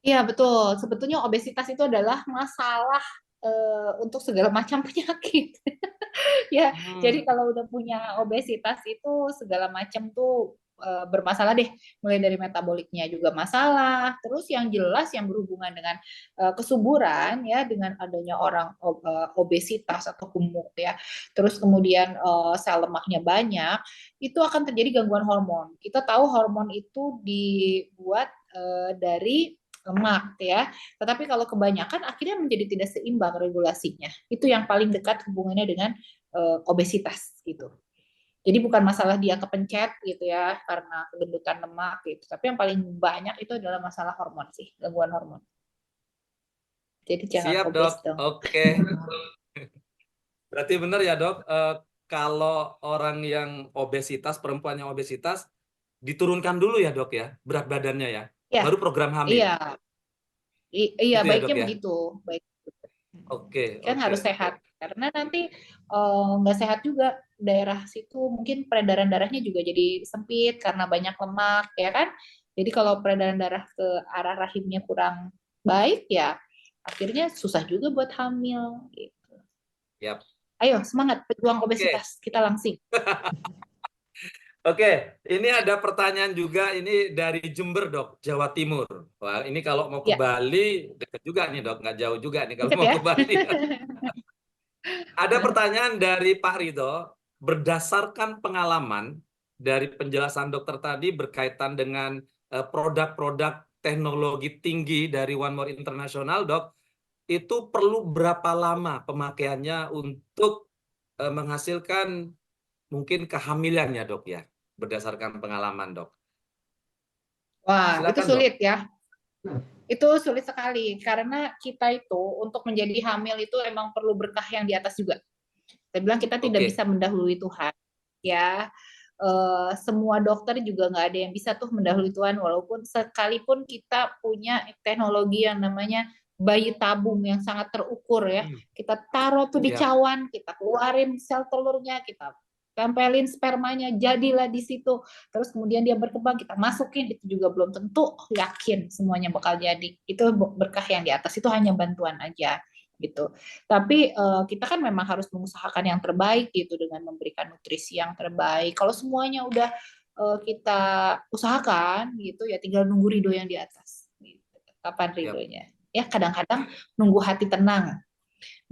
[SPEAKER 2] Iya, betul. Sebetulnya obesitas itu adalah masalah untuk segala macam penyakit. Ya, jadi
[SPEAKER 1] Hmm,
[SPEAKER 2] kalau udah punya obesitas itu segala macam tuh bermasalah deh. Mulai dari metaboliknya juga masalah. Terus yang jelas yang berhubungan dengan kesuburan ya, dengan adanya orang obesitas atau gemuk ya. Terus kemudian sel lemaknya banyak, itu akan terjadi gangguan hormon. Kita tahu hormon itu dibuat dari lemak ya. Tetapi kalau kebanyakan akhirnya menjadi tidak seimbang regulasinya. Itu yang paling dekat hubungannya dengan obesitas gitu. Jadi bukan masalah dia kepencet gitu ya karena kegendutan lemak gitu. Tapi yang paling banyak itu adalah masalah hormon sih, gangguan hormon. Jadi jangan
[SPEAKER 1] siap, Dok.
[SPEAKER 2] obes dong.
[SPEAKER 1] Oke. Berarti benar ya, Dok. Kalau orang yang obesitas, perempuan yang obesitas, diturunkan dulu ya, Dok ya, berat badannya ya.
[SPEAKER 2] Ya,
[SPEAKER 1] Baru program hamil.
[SPEAKER 2] iya, iya
[SPEAKER 1] Gitu ya, Dok
[SPEAKER 2] baiknya
[SPEAKER 1] ya.
[SPEAKER 2] begitu. Baik.
[SPEAKER 1] Oke,
[SPEAKER 2] Kan
[SPEAKER 1] oke.
[SPEAKER 2] harus sehat karena nanti nggak sehat juga daerah situ mungkin peredaran darahnya juga jadi sempit karena banyak lemak ya kan. Jadi kalau peredaran darah ke arah rahimnya kurang baik ya akhirnya susah juga buat hamil gitu.
[SPEAKER 1] Yap.
[SPEAKER 2] Ayo semangat pejuang
[SPEAKER 1] Oke.
[SPEAKER 2] obesitas kita langsing.
[SPEAKER 1] Oke, ini ada pertanyaan juga ini dari Jember, Dok, Jawa Timur. Wah, ini kalau mau ke
[SPEAKER 2] Ya,
[SPEAKER 1] Bali dekat juga nih, Dok, nggak jauh juga nih kalau
[SPEAKER 2] deket
[SPEAKER 1] mau
[SPEAKER 2] ya.
[SPEAKER 1] ke Bali. Ada pertanyaan dari Pak Ridho, berdasarkan pengalaman dari penjelasan dokter tadi berkaitan dengan produk-produk teknologi tinggi dari One More International, Dok, itu perlu berapa lama pemakaiannya untuk menghasilkan mungkin kehamilan ya, Dok ya, berdasarkan pengalaman, Dok.
[SPEAKER 2] Wah, itu
[SPEAKER 1] Silakan, Dok.
[SPEAKER 2] sulit ya. Itu sulit sekali karena kita itu untuk menjadi hamil itu emang perlu berkah yang di atas juga. Saya bilang kita tidak bisa
[SPEAKER 1] Oke,
[SPEAKER 2] mendahului Tuhan, ya. Semua dokter juga nggak ada yang bisa tuh mendahului Tuhan, walaupun sekalipun kita punya teknologi yang namanya bayi tabung yang sangat terukur ya.
[SPEAKER 1] hmm,
[SPEAKER 2] Kita taruh tuh di
[SPEAKER 1] siap,
[SPEAKER 2] cawan, kita keluarin sel telurnya, kita tempelin spermanya, jadilah di situ. Terus kemudian dia berkembang, kita masukin, itu juga belum tentu yakin semuanya bakal jadi. Itu berkah yang di atas, itu hanya bantuan aja gitu. Tapi kita kan memang harus mengusahakan yang terbaik gitu dengan memberikan nutrisi yang terbaik. Kalau semuanya udah kita usahakan gitu ya tinggal nunggu ridho yang di atas. Gitu. Kapan
[SPEAKER 1] siap.
[SPEAKER 2] ridhonya? Ya kadang-kadang nunggu hati tenang.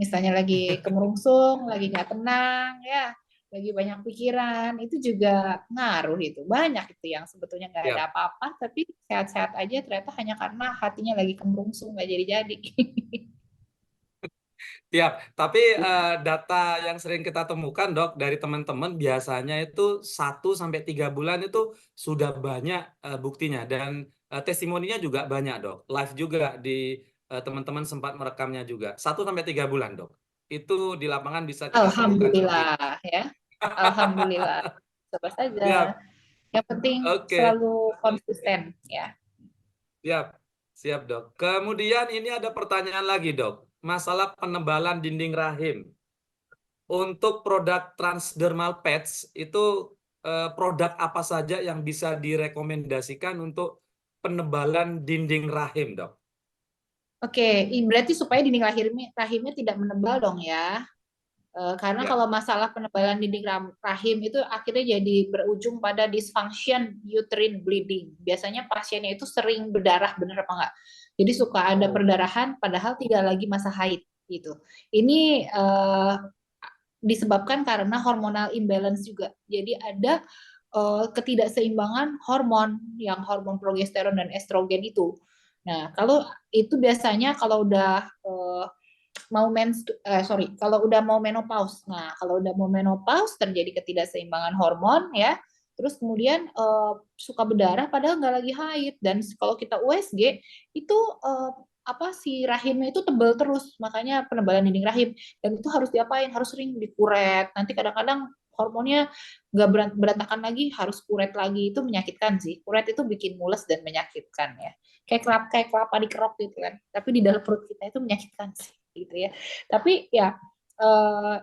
[SPEAKER 2] Misalnya lagi kemerungsung, lagi nggak tenang, ya lagi banyak pikiran, itu juga ngaruh itu. Banyak itu yang sebetulnya nggak ada
[SPEAKER 1] Siap.
[SPEAKER 2] apa-apa, tapi sehat-sehat aja ternyata hanya karena hatinya lagi kemerungsung, nggak jadi-jadi.
[SPEAKER 1] Siap. Tapi data yang sering kita temukan, Dok, dari teman-teman biasanya itu 1 sampai 3 bulan itu sudah banyak buktinya dan testimoninya juga banyak, Dok. Live juga di teman-teman sempat merekamnya juga. 1 sampai 3 bulan, Dok. Itu di lapangan bisa kita temukan seperti itu.
[SPEAKER 2] Alhamdulillah ya. Alhamdulillah. Coba saja.
[SPEAKER 1] Siap.
[SPEAKER 2] Yang penting
[SPEAKER 1] Oke.
[SPEAKER 2] selalu konsisten ya.
[SPEAKER 1] Siap. Siap, Dok. Kemudian ini ada pertanyaan lagi, Dok. Masalah penebalan dinding rahim. Untuk produk transdermal pads itu produk apa saja yang bisa direkomendasikan untuk penebalan dinding rahim, Dok?
[SPEAKER 2] Oke, berarti supaya dinding rahimnya tidak menebal dong ya. Karena
[SPEAKER 1] Ya.
[SPEAKER 2] kalau masalah penebalan dinding rahim itu akhirnya jadi berujung pada dysfunction uterine bleeding. Biasanya pasiennya itu sering berdarah, bener apa enggak? Jadi suka ada
[SPEAKER 1] Oh.
[SPEAKER 2] perdarahan padahal tidak lagi masa haid gitu. Ini disebabkan karena hormonal imbalance juga. Jadi ada ketidakseimbangan hormon, yang hormon progesteron dan estrogen itu. Nah, kalau itu biasanya kalau udah kalau udah mau menopause. Nah, kalau udah mau menopause terjadi ketidakseimbangan hormon ya. Terus kemudian suka berdarah padahal nggak lagi haid, dan kalau kita USG itu apa si rahimnya itu tebal terus, makanya penebalan dinding rahim, dan itu harus diapain, harus sering dikuret. Nanti kadang-kadang hormonnya nggak berantakan lagi, harus kuret lagi. Itu menyakitkan sih, kuret itu bikin mules dan menyakitkan ya, kayak kelapa dikerok gitu kan, tapi di dalam perut kita itu menyakitkan sih gitu ya. Tapi ya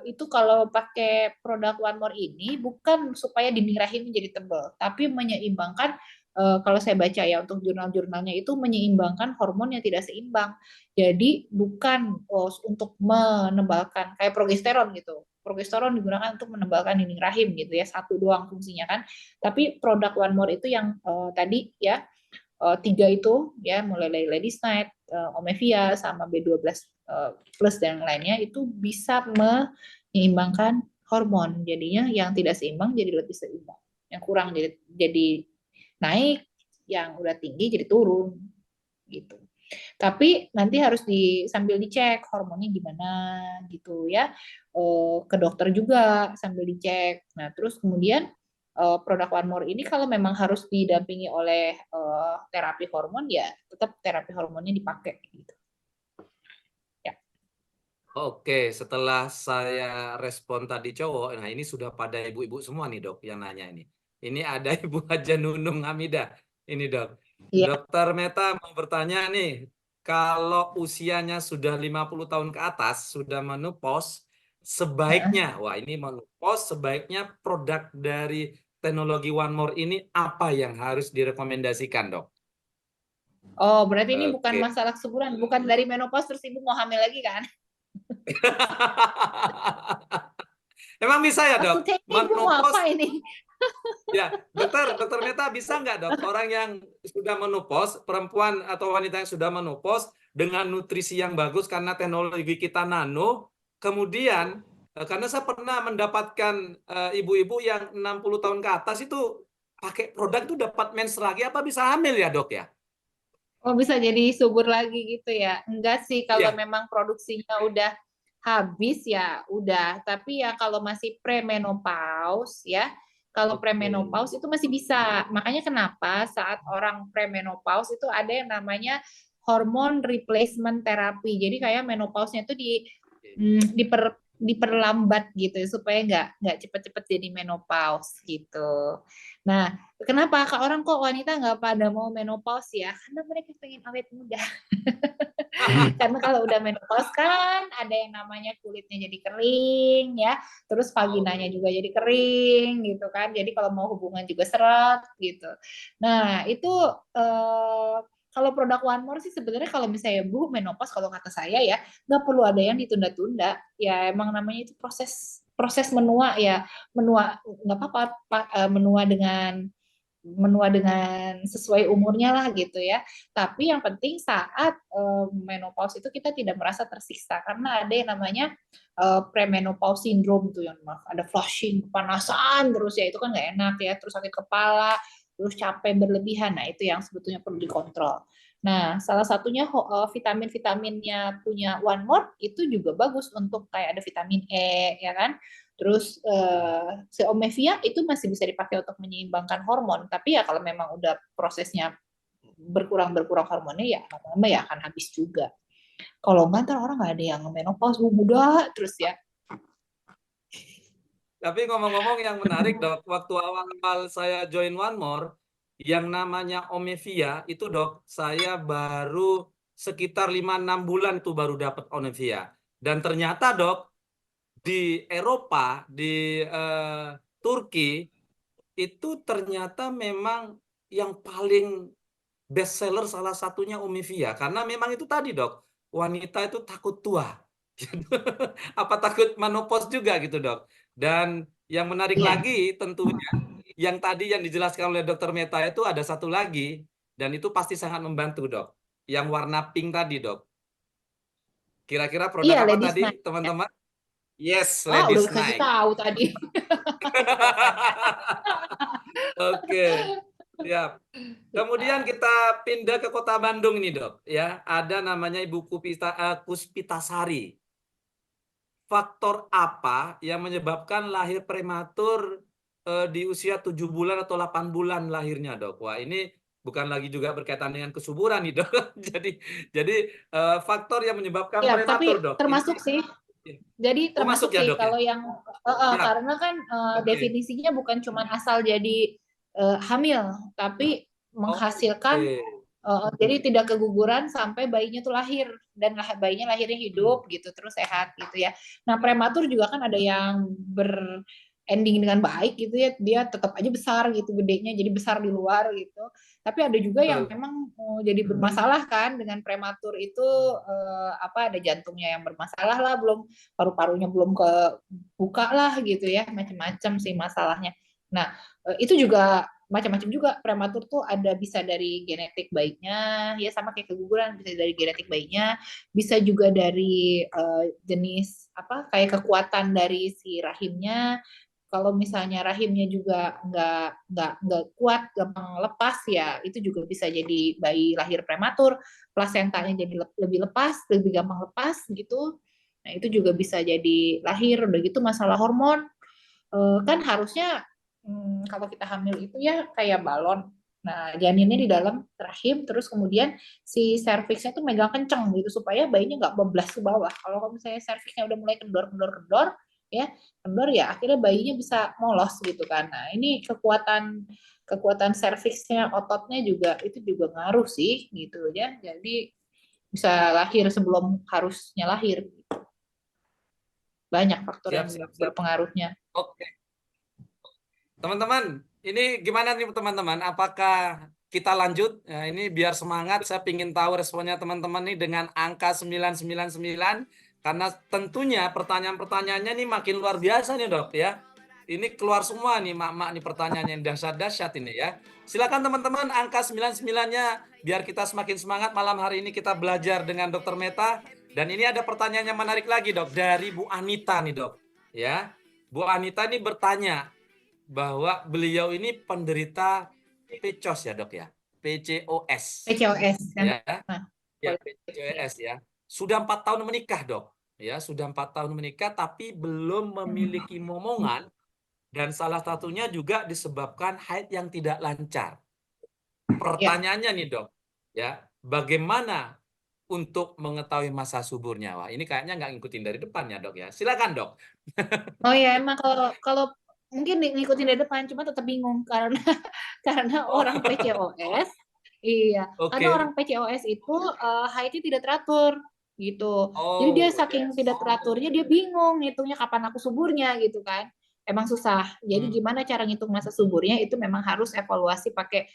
[SPEAKER 2] itu kalau pakai produk One More ini bukan supaya dinding rahim menjadi tebal, tapi menyeimbangkan, kalau saya baca ya untuk jurnal-jurnalnya itu menyeimbangkan hormon yang tidak seimbang. Jadi bukan untuk menebalkan kayak progesteron gitu. Progesteron digunakan untuk menebalkan dinding rahim gitu ya, satu doang fungsinya kan. Tapi produk One More itu yang tadi ya, tiga itu ya, mulai dari Ladies Night, Omevia sama B12 plus dan lainnya, itu bisa menyeimbangkan hormon. Jadinya yang tidak seimbang jadi lebih seimbang, yang kurang jadi naik, yang udah tinggi jadi turun gitu. Tapi nanti harus sambil dicek hormonnya gimana gitu ya, ke dokter juga sambil dicek. Nah terus kemudian produk One More ini kalau memang harus didampingi oleh terapi hormon, ya tetap terapi hormonnya dipakai gitu. Ya.
[SPEAKER 1] Oke, setelah saya respon tadi cowok, nah ini sudah pada ibu-ibu semua nih dok yang nanya ini. Ini ada Ibu Haja Nunung Hamidah. Ini dok.
[SPEAKER 2] Iya.
[SPEAKER 1] Dokter Meta mau bertanya nih, kalau usianya sudah 50 tahun ke atas, sudah menopause, sebaiknya, wah ini menopause, sebaiknya produk dari teknologi One More ini apa yang harus direkomendasikan dok?
[SPEAKER 2] Oh, berarti ini bukan
[SPEAKER 1] Oke.
[SPEAKER 2] masalah kesuburan, bukan dari menopause terus ibu mau hamil lagi kan?
[SPEAKER 1] Emang bisa ya
[SPEAKER 2] Aku
[SPEAKER 1] dok?
[SPEAKER 2] tanya ibu mau
[SPEAKER 1] Menopause.
[SPEAKER 2] apa ini?
[SPEAKER 1] Ya, dokter Meta bisa nggak dok, orang yang sudah menopause, perempuan atau wanita yang sudah menopause dengan nutrisi yang bagus karena teknologi kita nano, kemudian karena saya pernah mendapatkan ibu-ibu yang 60 tahun ke atas itu pakai produk itu dapat mens lagi, apa bisa hamil ya dok ya?
[SPEAKER 2] Oh, bisa jadi subur lagi gitu ya? Enggak sih, kalau
[SPEAKER 1] Iya.
[SPEAKER 2] memang produksinya udah habis ya udah. Tapi ya kalau masih premenopause ya, kalau
[SPEAKER 1] Oke.
[SPEAKER 2] premenopause itu masih bisa. Makanya kenapa saat orang premenopause itu ada yang namanya hormon replacement therapy. Jadi kayak menopause-nya itu diperlambat gitu ya, supaya nggak cepet-cepet jadi menopause gitu. Nah, kenapa kak orang kok wanita nggak pada mau menopause ya? Karena mereka pengen awet muda. Karena kalau udah menopause kan ada yang namanya kulitnya jadi kering ya, terus vaginanya juga jadi kering gitu kan. Jadi kalau mau hubungan juga seret gitu. Nah, itu eh, kalau produk One More sih sebenarnya kalau misalnya Bu menopause, kalau kata saya ya nggak perlu ada yang ditunda-tunda. Ya emang namanya itu proses proses menua ya, menua nggak apa-apa, menua dengan sesuai umurnya lah gitu ya. Tapi yang penting saat menopause itu kita tidak merasa tersiksa, karena ada yang namanya premenopause syndrome tuh, yang ada flushing, kepanasan terus ya, itu kan nggak enak ya, terus sakit kepala, terus capek berlebihan. Nah itu yang sebetulnya perlu dikontrol. Nah, salah satunya vitamin-vitaminnya punya One More itu juga bagus untuk kayak ada vitamin E ya kan. Terus Omevia itu masih bisa dipakai untuk menyeimbangkan hormon, tapi ya kalau memang udah prosesnya berkurang hormonnya ya lama-lama ya akan habis juga. Kalau nggak ntar orang nggak ada yang menopause muda terus ya.
[SPEAKER 1] Tapi ngomong-ngomong yang menarik dok, waktu awal-awal saya join One More, yang namanya Omevia itu dok, saya baru sekitar 5-6 bulan tuh baru dapat Omevia. Dan ternyata dok, di Eropa, di Turki, itu ternyata memang yang paling best seller salah satunya Omivia, karena memang itu tadi dok, wanita itu takut tua. Apa takut menopause juga gitu dok. Dan yang menarik
[SPEAKER 2] Iya.
[SPEAKER 1] lagi tentunya yang tadi yang dijelaskan oleh dokter Meta itu ada satu lagi, dan itu pasti sangat membantu dok, yang warna pink tadi dok. Kira-kira produk
[SPEAKER 2] Iya,
[SPEAKER 1] apa
[SPEAKER 2] Ladies
[SPEAKER 1] tadi
[SPEAKER 2] Night.
[SPEAKER 1] teman-teman? Yes,
[SPEAKER 2] Ah, udah
[SPEAKER 1] Ladies
[SPEAKER 2] kasih
[SPEAKER 1] Night.
[SPEAKER 2] tahu tadi.
[SPEAKER 1] Oke, siap. Kemudian kita pindah ke kota Bandung nih dok, ya ada namanya Ibu Puspitasari. Faktor apa yang menyebabkan lahir prematur di usia 7 bulan atau 8 bulan lahirnya dok? Wah ini bukan lagi juga berkaitan dengan kesuburan nih dok. Jadi faktor yang menyebabkan
[SPEAKER 2] Ya,
[SPEAKER 1] prematur
[SPEAKER 2] tapi
[SPEAKER 1] dok. Ini
[SPEAKER 2] termasuk sih. Jadi
[SPEAKER 1] oh masuk
[SPEAKER 2] termasuk
[SPEAKER 1] ya
[SPEAKER 2] sih
[SPEAKER 1] dok ya?
[SPEAKER 2] kalau yang
[SPEAKER 1] Siap.
[SPEAKER 2] karena kan
[SPEAKER 1] Oke.
[SPEAKER 2] definisinya bukan cuma asal jadi hamil, tapi
[SPEAKER 1] Oke.
[SPEAKER 2] menghasilkan jadi tidak keguguran sampai bayinya tuh lahir dan bayinya lahirnya
[SPEAKER 1] Hmm.
[SPEAKER 2] hidup gitu terus sehat gitu ya. Nah prematur juga kan ada yang berending dengan baik gitu ya, dia tetap aja besar gitu gedenya jadi besar di luar gitu. Tapi ada juga yang
[SPEAKER 1] Betul.
[SPEAKER 2] memang jadi bermasalah kan dengan prematur itu apa ada jantungnya yang bermasalah lah, belum paru-parunya belum kebuka lah gitu ya, macam-macam sih masalahnya. Nah itu juga macam-macam juga prematur tuh ada bisa dari genetik bayinya ya sama kayak keguguran bisa dari genetik bayinya bisa juga dari jenis apa kayak kekuatan dari si rahimnya kalau misalnya rahimnya juga nggak kuat gampang lepas ya itu juga bisa jadi bayi lahir prematur plasentanya jadi lebih lepas lebih gampang lepas gitu nah itu juga bisa jadi lahir udah gitu masalah hormon kan harusnya kalau kita hamil itu ya kayak balon. Nah, janinnya di dalam rahim, terus kemudian si serviksnya tuh megang kenceng gitu supaya bayinya nggak bablas ke bawah. Kalau misalnya serviksnya udah mulai kendor, ya kendor ya akhirnya bayinya bisa molos gitu kan. Nah, ini kekuatan kekuatan serviksnya, ototnya juga itu juga ngaruh sih gitu ya. Jadi bisa lahir sebelum harusnya lahir. Banyak faktor
[SPEAKER 1] Siap,
[SPEAKER 2] yang
[SPEAKER 1] siap, siap.
[SPEAKER 2] berpengaruhnya.
[SPEAKER 1] Oke. Teman-teman, ini gimana nih teman-teman? Apakah kita lanjut? Nah, ini biar semangat, saya ingin tahu responnya teman-teman nih dengan angka 999. Karena tentunya pertanyaan-pertanyaannya nih makin luar biasa nih dok ya. Ini keluar semua nih mak-mak nih pertanyaannya yang dahsyat-dahsyat ini ya. Silakan teman-teman angka 99-nya biar kita semakin semangat malam hari ini kita belajar dengan Dokter Meta. Dan ini ada pertanyaan yang menarik lagi dok dari Bu Anita nih dok. Ya, Bu Anita ini bertanya bahwa beliau ini penderita PCOS ya dok ya, PCOS
[SPEAKER 2] PCOS kan.
[SPEAKER 1] ya,
[SPEAKER 2] Nah,
[SPEAKER 1] ya PCOS ya. Sudah 4 tahun menikah dok, ya sudah 4 tahun menikah tapi belum memiliki momongan dan salah satunya juga disebabkan haid yang tidak lancar.
[SPEAKER 2] ya.
[SPEAKER 1] Pertanyaannya nih dok, ya bagaimana untuk mengetahui masa suburnya? Wah ini kayaknya nggak ngikutin dari depannya dok ya. Silakan dok.
[SPEAKER 2] Oh ya emang kalau kalau mungkin ngikutin dari depan cuma tetap bingung karena karena
[SPEAKER 1] Oh,
[SPEAKER 2] orang PCOS iya karena
[SPEAKER 1] oke.
[SPEAKER 2] orang PCOS itu haidnya tidak teratur gitu jadi dia
[SPEAKER 1] Oh
[SPEAKER 2] saking tidak
[SPEAKER 1] yes.
[SPEAKER 2] teraturnya dia bingung ngitungnya kapan aku suburnya gitu kan emang susah jadi
[SPEAKER 1] Hmm,
[SPEAKER 2] gimana cara ngitung masa suburnya itu memang harus evaluasi pakai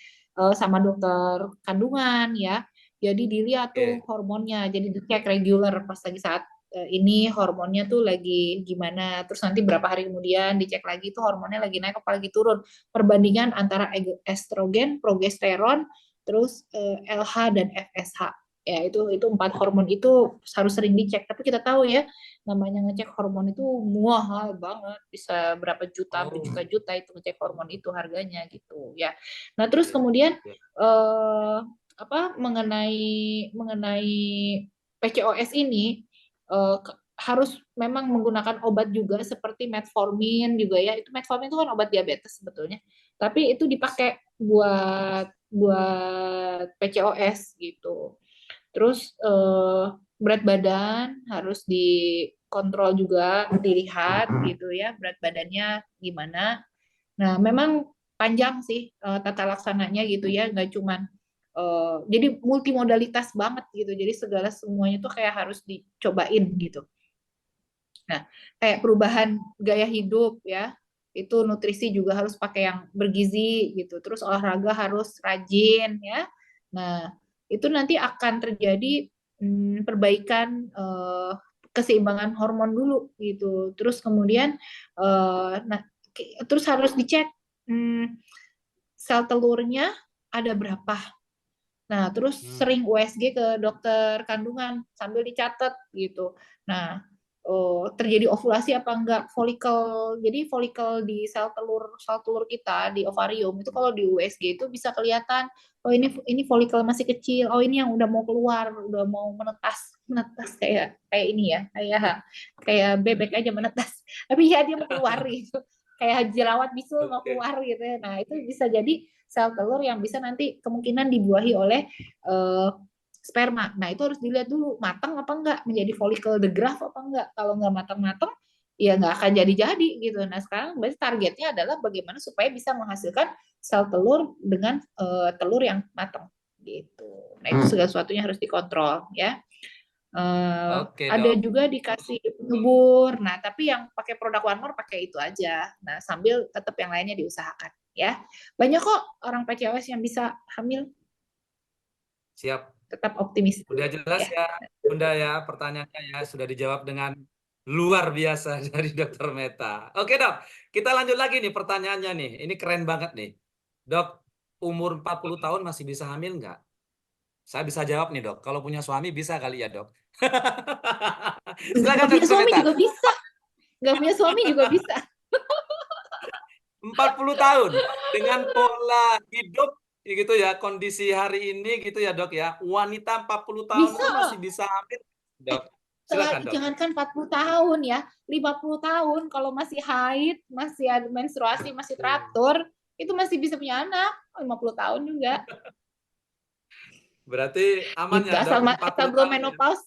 [SPEAKER 2] sama dokter kandungan ya jadi dilihat tuh
[SPEAKER 1] oke.
[SPEAKER 2] hormonnya jadi dicek regular pas lagi saat ini hormonnya tuh lagi gimana terus nanti berapa hari kemudian dicek lagi tuh hormonnya lagi naik apa lagi turun perbandingan antara estrogen progesteron terus LH dan FSH ya itu 4 hormon itu harus sering dicek tapi kita tahu ya namanya ngecek hormon itu mahal banget bisa berapa juta
[SPEAKER 1] Oh,
[SPEAKER 2] berjuta-juta itu ngecek hormon itu harganya gitu ya nah terus
[SPEAKER 1] oke.
[SPEAKER 2] kemudian
[SPEAKER 1] Ya.
[SPEAKER 2] eh, apa mengenai mengenai PCOS ini eh, harus memang menggunakan obat juga seperti metformin juga ya. Itu metformin itu kan obat diabetes sebetulnya. Tapi itu dipakai buat PCOS gitu. Terus berat badan harus dikontrol juga, dilihat gitu ya, berat badannya gimana. Nah, memang panjang sih tata laksananya gitu ya, nggak cuman jadi multimodalitas banget gitu. Jadi segala semuanya tuh kayak harus dicobain gitu. Nah, kayak perubahan gaya hidup ya, itu nutrisi juga harus pakai yang bergizi gitu. Terus olahraga harus rajin ya. Nah, itu nanti akan terjadi perbaikan keseimbangan hormon dulu gitu. Terus kemudian nah terus harus dicek hmm, sel telurnya ada berapa. Nah, terus
[SPEAKER 1] Hmm.
[SPEAKER 2] sering USG ke dokter kandungan sambil dicatat gitu. Nah, terjadi ovulasi apa enggak, folikel. Jadi folikel di sel telur kita di ovarium itu kalau di USG itu bisa kelihatan, oh ini folikel masih kecil, oh ini yang udah mau keluar, udah mau menetas, menetas kayak kayak ini ya, kayak bebek aja menetas. Tapi ya dia mau keluar gitu. Kayak jerawat bisul mau
[SPEAKER 1] Oke.
[SPEAKER 2] keluar gitu ya. Nah, itu bisa jadi sel telur yang bisa nanti kemungkinan dibuahi oleh eh, sperma. Nah, itu harus dilihat dulu matang apa enggak, menjadi follicle the graft apa enggak. Kalau enggak matang-matang, ya nggak akan jadi-jadi gitu. Nah, sekarang berarti targetnya adalah bagaimana supaya bisa menghasilkan sel telur dengan telur yang matang gitu. Nah, itu segala sesuatunya harus dikontrol ya.
[SPEAKER 1] Oke,
[SPEAKER 2] Ada
[SPEAKER 1] Dok.
[SPEAKER 2] juga dikasih pengebur. Nah, tapi yang pakai produk One More pakai itu aja. Nah, sambil tetap yang lainnya diusahakan ya. Banyak kok orang PCOS yang bisa hamil,
[SPEAKER 1] Siap.
[SPEAKER 2] tetap optimis
[SPEAKER 1] Udah
[SPEAKER 2] dulu
[SPEAKER 1] jelas
[SPEAKER 2] ya.
[SPEAKER 1] ya, Bunda ya, pertanyaannya ya sudah dijawab dengan luar biasa dari Dokter Meta. Oke, Dok. Kita lanjut lagi nih pertanyaannya nih. Ini keren banget nih. Dok, umur 40 tahun masih bisa hamil nggak? Saya bisa jawab nih, Dok. Kalau punya suami bisa kali ya, Dok.
[SPEAKER 2] Nggak
[SPEAKER 1] Silakan
[SPEAKER 2] punya
[SPEAKER 1] Dokter
[SPEAKER 2] suami
[SPEAKER 1] Meta.
[SPEAKER 2] juga bisa. Nggak punya suami juga bisa.
[SPEAKER 1] 40 tahun dengan pola hidup gitu ya, kondisi hari ini gitu ya, Dok ya. Wanita 40 tahun
[SPEAKER 2] Bisa
[SPEAKER 1] itu masih
[SPEAKER 2] loh.
[SPEAKER 1] bisa hamil, Dok. Silakan, Dok.
[SPEAKER 2] Jangankan 40 tahun ya, 50 tahun kalau masih haid, masih ada menstruasi, masih teratur, itu masih bisa punya anak. 50 tahun juga.
[SPEAKER 1] Berarti aman
[SPEAKER 2] Gitu,
[SPEAKER 1] ya, Dok, empat
[SPEAKER 2] asal
[SPEAKER 1] puluh
[SPEAKER 2] belum
[SPEAKER 1] tahun ya.
[SPEAKER 2] menopause.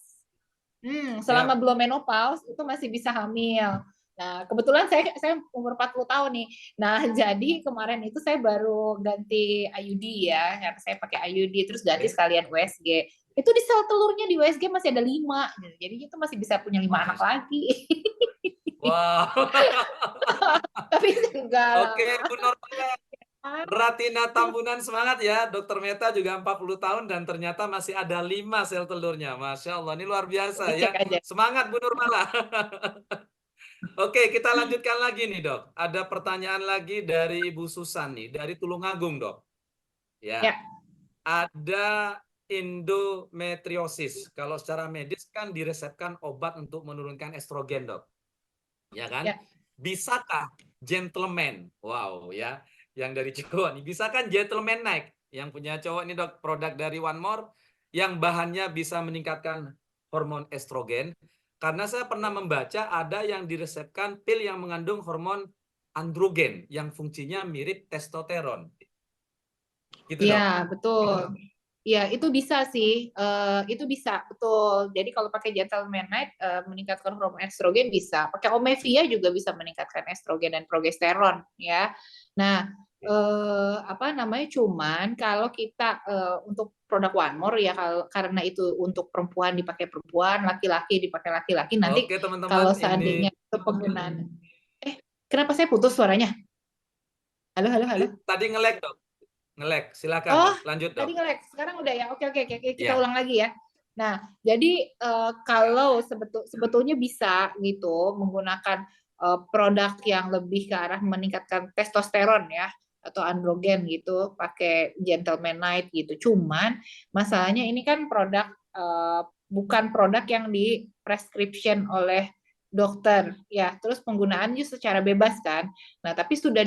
[SPEAKER 2] Selama
[SPEAKER 1] Siap.
[SPEAKER 2] belum menopause itu masih bisa hamil. Nah, kebetulan saya umur 40 tahun nih. Nah, jadi kemarin itu saya baru ganti IUD ya, karena saya pakai IUD terus ganti
[SPEAKER 1] Oke.
[SPEAKER 2] sekalian USG. Itu di sel telurnya di USG masih ada 5. Jadi itu masih bisa punya 5 anak
[SPEAKER 1] Mas.
[SPEAKER 2] lagi.
[SPEAKER 1] Wow.
[SPEAKER 2] Tapi enggak
[SPEAKER 1] Oke,
[SPEAKER 2] lah.
[SPEAKER 1] Bu Normala. Ratina Tambunan semangat ya. Dokter Meta juga 40 tahun dan ternyata masih ada 5 sel telurnya. Masya Allah, ini luar biasa
[SPEAKER 2] Dicek
[SPEAKER 1] ya.
[SPEAKER 2] aja.
[SPEAKER 1] Semangat Bu Nurmala. Oke, kita lanjutkan lagi nih, Dok. Ada pertanyaan lagi dari Ibu Susan nih, dari Tulungagung, Dok. Ya,
[SPEAKER 2] Ya,
[SPEAKER 1] ada endometriosis. Kalau secara medis kan diresepkan obat untuk menurunkan estrogen, Dok. Ya kan?
[SPEAKER 2] ya.
[SPEAKER 1] Bisakah gentleman, wow ya, yang dari cowok nih, bisakah gentleman naik? Yang punya cowok ini, Dok, produk dari One More yang bahannya bisa meningkatkan hormon estrogen. Karena saya pernah membaca ada yang diresepkan pil yang mengandung hormon androgen yang fungsinya mirip testosteron. Gitu, Dok.
[SPEAKER 2] Ya, betul. Ya, itu bisa sih. Itu bisa, betul. Jadi kalau pakai Gentleman Night meningkatkan hormon estrogen bisa. Pakai Omevia juga bisa meningkatkan estrogen dan progesteron ya. Nah, apa namanya? Cuman kalau kita untuk produk One More ya karena itu untuk perempuan dipakai perempuan, laki-laki dipakai laki-laki. Nanti
[SPEAKER 1] Oke, teman-teman,
[SPEAKER 2] kalau
[SPEAKER 1] ini
[SPEAKER 2] seandainya itu penggunaan kenapa saya putus suaranya? Halo, halo, halo.
[SPEAKER 1] tadi nge-lag, Dok. Nge-lag. Silakan,
[SPEAKER 2] Oh,
[SPEAKER 1] Dok. Lanjut, Dok.
[SPEAKER 2] tadi nge-lag. Sekarang udah ya. Oke, oke, oke. Kita
[SPEAKER 1] Ya.
[SPEAKER 2] ulang lagi ya. Nah, jadi kalau sebetulnya bisa gitu menggunakan produk yang lebih ke arah meningkatkan testosteron ya atau androgen gitu, pakai Gentleman Night gitu. Cuman masalahnya ini kan produk bukan produk yang di prescription oleh dokter ya. Terus penggunaannya secara bebas kan. Nah, tapi sudah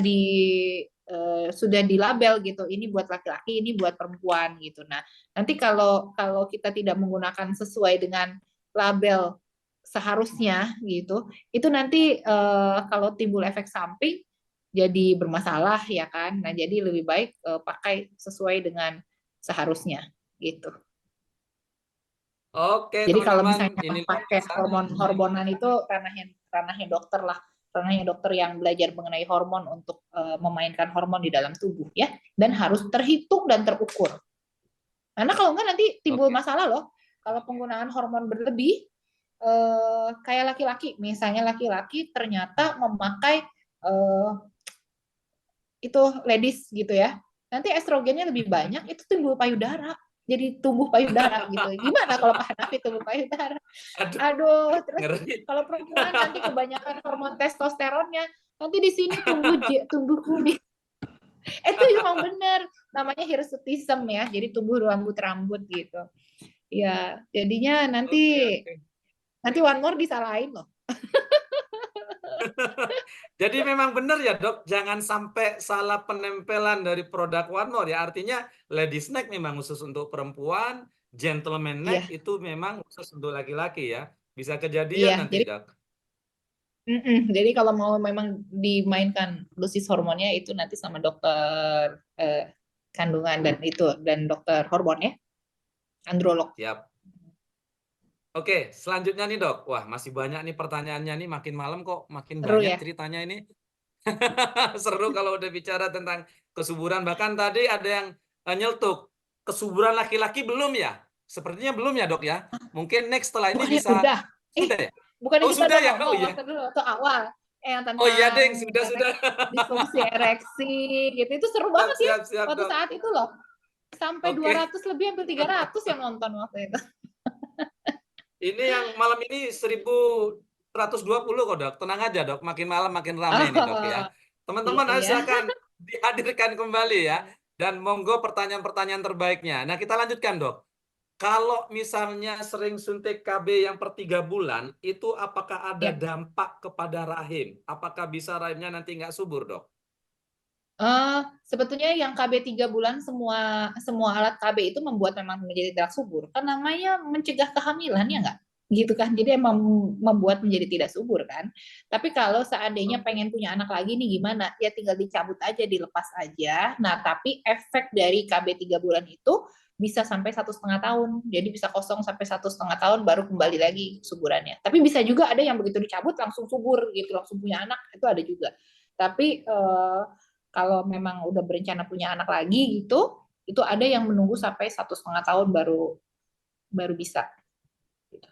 [SPEAKER 2] dilabel gitu, ini buat laki-laki, ini buat perempuan gitu. Nah, nanti kalau kalau kita tidak menggunakan sesuai dengan label seharusnya gitu, itu nanti kalau timbul efek samping jadi bermasalah ya kan. Nah, jadi lebih baik pakai sesuai dengan seharusnya gitu.
[SPEAKER 1] Oke,
[SPEAKER 2] Jadi kalau
[SPEAKER 1] teman-teman,
[SPEAKER 2] misalnya
[SPEAKER 1] ini luar
[SPEAKER 2] pakai
[SPEAKER 1] biasa.
[SPEAKER 2] hormonan itu ranahnya dokter lah, ranahnya dokter yang belajar mengenai hormon untuk memainkan hormon di dalam tubuh ya, dan harus terhitung dan terukur. Karena kalau enggak nanti timbul
[SPEAKER 1] Oke.
[SPEAKER 2] masalah loh. Kalau penggunaan hormon berlebih, kayak laki-laki, misalnya laki-laki ternyata memakai itu ladies gitu ya, nanti estrogennya lebih banyak, itu timbul payudara, jadi tumbuh payudara gitu. Gimana kalau Pak Hanafi tumbuh payudara?
[SPEAKER 1] Aduh,
[SPEAKER 2] Aduh, terus
[SPEAKER 1] ngeri.
[SPEAKER 2] kalau perempuan nanti kebanyakan hormon testosteronnya, nanti di sini tumbuh kubis. Itu memang benar, namanya hirsutism ya, jadi tumbuh rambut-rambut gitu. Ya, jadinya nanti
[SPEAKER 1] Oke, oke.
[SPEAKER 2] nanti One More disalahin loh.
[SPEAKER 1] Jadi memang benar ya dok, jangan sampai salah penempelan dari produk One More ya. Artinya ladies neck memang khusus untuk perempuan, gentleman neck
[SPEAKER 2] Iya,
[SPEAKER 1] itu memang khusus untuk laki-laki ya. Bisa kejadian
[SPEAKER 2] iya.
[SPEAKER 1] nanti dok.
[SPEAKER 2] Jadi kalau mau memang dimainkan dosis hormonnya itu nanti sama dokter kandungan dan dokter hormon ya, androlog.
[SPEAKER 1] Siap. Oke, selanjutnya nih dok. Wah, masih banyak nih pertanyaannya nih. Makin malam kok makin
[SPEAKER 2] Seru
[SPEAKER 1] banyak
[SPEAKER 2] ya.
[SPEAKER 1] ceritanya ini. Seru kalau udah bicara tentang kesuburan. Bahkan tadi ada yang nyeltuk. Kesuburan laki-laki belum ya? Sepertinya belum ya dok ya. Mungkin next setelah ini
[SPEAKER 2] Bukannya
[SPEAKER 1] bisa.
[SPEAKER 2] udah?
[SPEAKER 1] Sudah ya?
[SPEAKER 2] Bukannya
[SPEAKER 1] Oh
[SPEAKER 2] kita
[SPEAKER 1] sudah
[SPEAKER 2] udah
[SPEAKER 1] ya? Oh
[SPEAKER 2] ngomong
[SPEAKER 1] iya.
[SPEAKER 2] waktu dulu waktu awal yang
[SPEAKER 1] Oh iya
[SPEAKER 2] tentang
[SPEAKER 1] deng, sudah.
[SPEAKER 2] disfungsi ereksi gitu. Itu seru
[SPEAKER 1] Siap,
[SPEAKER 2] banget ya
[SPEAKER 1] siap, siap
[SPEAKER 2] waktu
[SPEAKER 1] dok.
[SPEAKER 2] saat itu loh. Sampai
[SPEAKER 1] Oke.
[SPEAKER 2] 200 lebih hampir 300 yang nonton waktu itu.
[SPEAKER 1] Ini yang malam ini 1120 kok dok. Tenang aja dok. Makin malam makin ramai nih dok ya.
[SPEAKER 2] Oh,
[SPEAKER 1] Teman-teman ayo
[SPEAKER 2] iya.
[SPEAKER 1] silakan dihadirkan kembali ya. Dan monggo pertanyaan-pertanyaan terbaiknya. Nah kita lanjutkan dok. Kalau misalnya sering suntik KB yang per 3 bulan, itu apakah ada
[SPEAKER 2] Ya.
[SPEAKER 1] dampak kepada rahim? Apakah bisa rahimnya nanti nggak subur dok?
[SPEAKER 2] Sebetulnya yang KB 3 bulan semua semua alat KB itu membuat memang menjadi tidak subur. Kan namanya mencegah kehamilan ya nggak? Gitu kan. Jadi emang membuat menjadi tidak subur kan. Tapi kalau seandainya
[SPEAKER 1] Oke.
[SPEAKER 2] pengen punya anak lagi nih gimana? Ya tinggal dicabut aja, dilepas aja. Nah, tapi efek dari KB 3 bulan itu bisa sampai 1,5 tahun. Jadi bisa kosong sampai 1,5 tahun baru kembali lagi suburannya. Tapi bisa juga ada yang begitu dicabut langsung subur gitu, langsung punya anak. Itu ada juga. Tapi kalau memang udah berencana punya anak lagi gitu, itu ada yang menunggu sampai 1,5 tahun baru baru bisa. Gitu.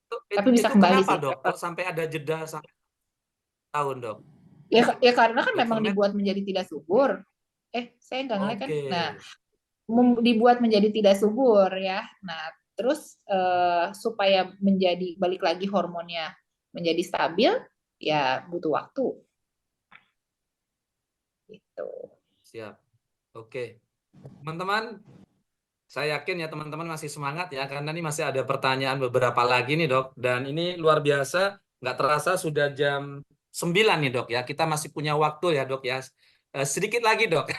[SPEAKER 1] Itu,
[SPEAKER 2] Tapi
[SPEAKER 1] itu,
[SPEAKER 2] bisa
[SPEAKER 1] itu
[SPEAKER 2] kembali
[SPEAKER 1] kenapa
[SPEAKER 2] sih.
[SPEAKER 1] dok? Kok sampai ada jeda sampai tahun dok?
[SPEAKER 2] Ya karena kan
[SPEAKER 1] Dokter
[SPEAKER 2] memang
[SPEAKER 1] Med?
[SPEAKER 2] dibuat menjadi tidak subur. Saya nggak ngelek kan?
[SPEAKER 1] Oke.
[SPEAKER 2] Nah, dibuat menjadi tidak subur ya. Nah, terus supaya menjadi balik lagi hormonnya menjadi stabil, ya butuh waktu gitu.
[SPEAKER 1] Siap. Oke. Teman-teman, saya yakin ya teman-teman masih semangat ya karena ini masih ada pertanyaan beberapa lagi nih dok. Dan ini luar biasa, nggak terasa sudah jam 9 nih dok ya. Kita masih punya waktu ya dok ya. Sedikit lagi dok.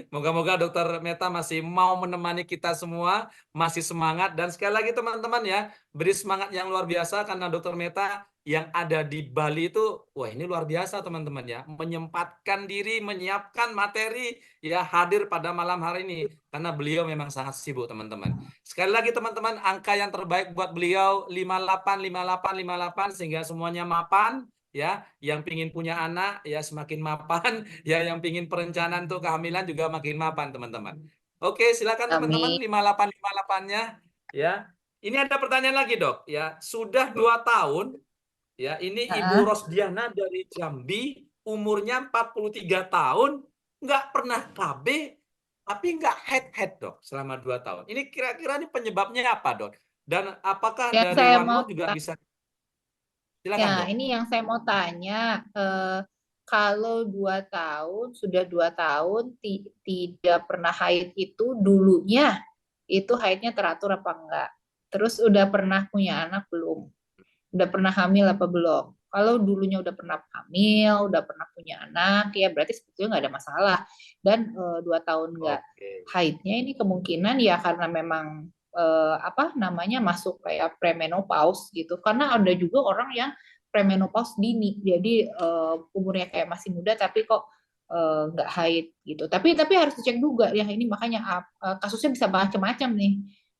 [SPEAKER 1] Moga-moga dokter Meta masih mau menemani kita semua, masih semangat. Dan sekali lagi teman-teman ya, beri semangat yang luar biasa karena dokter Meta yang ada di Bali itu, wah ini luar biasa teman-teman ya. Menyempatkan diri, menyiapkan materi, ya hadir pada malam hari ini. Karena beliau memang sangat sibuk teman-teman. Sekali lagi teman-teman, angka yang terbaik buat beliau 58, 58, 58 sehingga semuanya mapan. Ya, yang pingin punya anak ya semakin mapan, ya yang pingin perencanaan untuk kehamilan juga makin mapan teman-teman. Oke, silakan teman-teman
[SPEAKER 2] Amin.
[SPEAKER 1] 5858-nya ya. Ini ada pertanyaan lagi dok ya. Sudah 2 tahun ya, ini Ibu
[SPEAKER 2] Heeh.
[SPEAKER 1] Rosdiana dari Jambi, umurnya 43 tahun, nggak pernah KB, tapi nggak head-head dok selama 2 tahun. Ini kira-kira ini penyebabnya apa dok? Dan apakah
[SPEAKER 2] Yang
[SPEAKER 1] dari
[SPEAKER 2] saya
[SPEAKER 1] One
[SPEAKER 2] mau
[SPEAKER 1] More juga bisa? Silakan
[SPEAKER 2] Ya,
[SPEAKER 1] dok.
[SPEAKER 2] ini yang saya mau tanya. Kalau 2 tahun, sudah 2 tahun tidak pernah haid itu dulunya, itu haidnya teratur apa enggak? Terus udah pernah punya anak belum? Udah pernah hamil apa belum? Kalau dulunya udah pernah hamil, udah pernah punya anak, ya berarti sebetulnya nggak ada masalah. Dan 2 tahun nggak
[SPEAKER 1] Oke.
[SPEAKER 2] haidnya ini kemungkinan ya karena memang apa namanya masuk kayak premenopause gitu. Karena ada juga orang yang premenopause dini, jadi umurnya kayak masih muda tapi kok nggak haid gitu. Tapi harus dicek juga ya ini makanya kasusnya bisa macam-macam nih.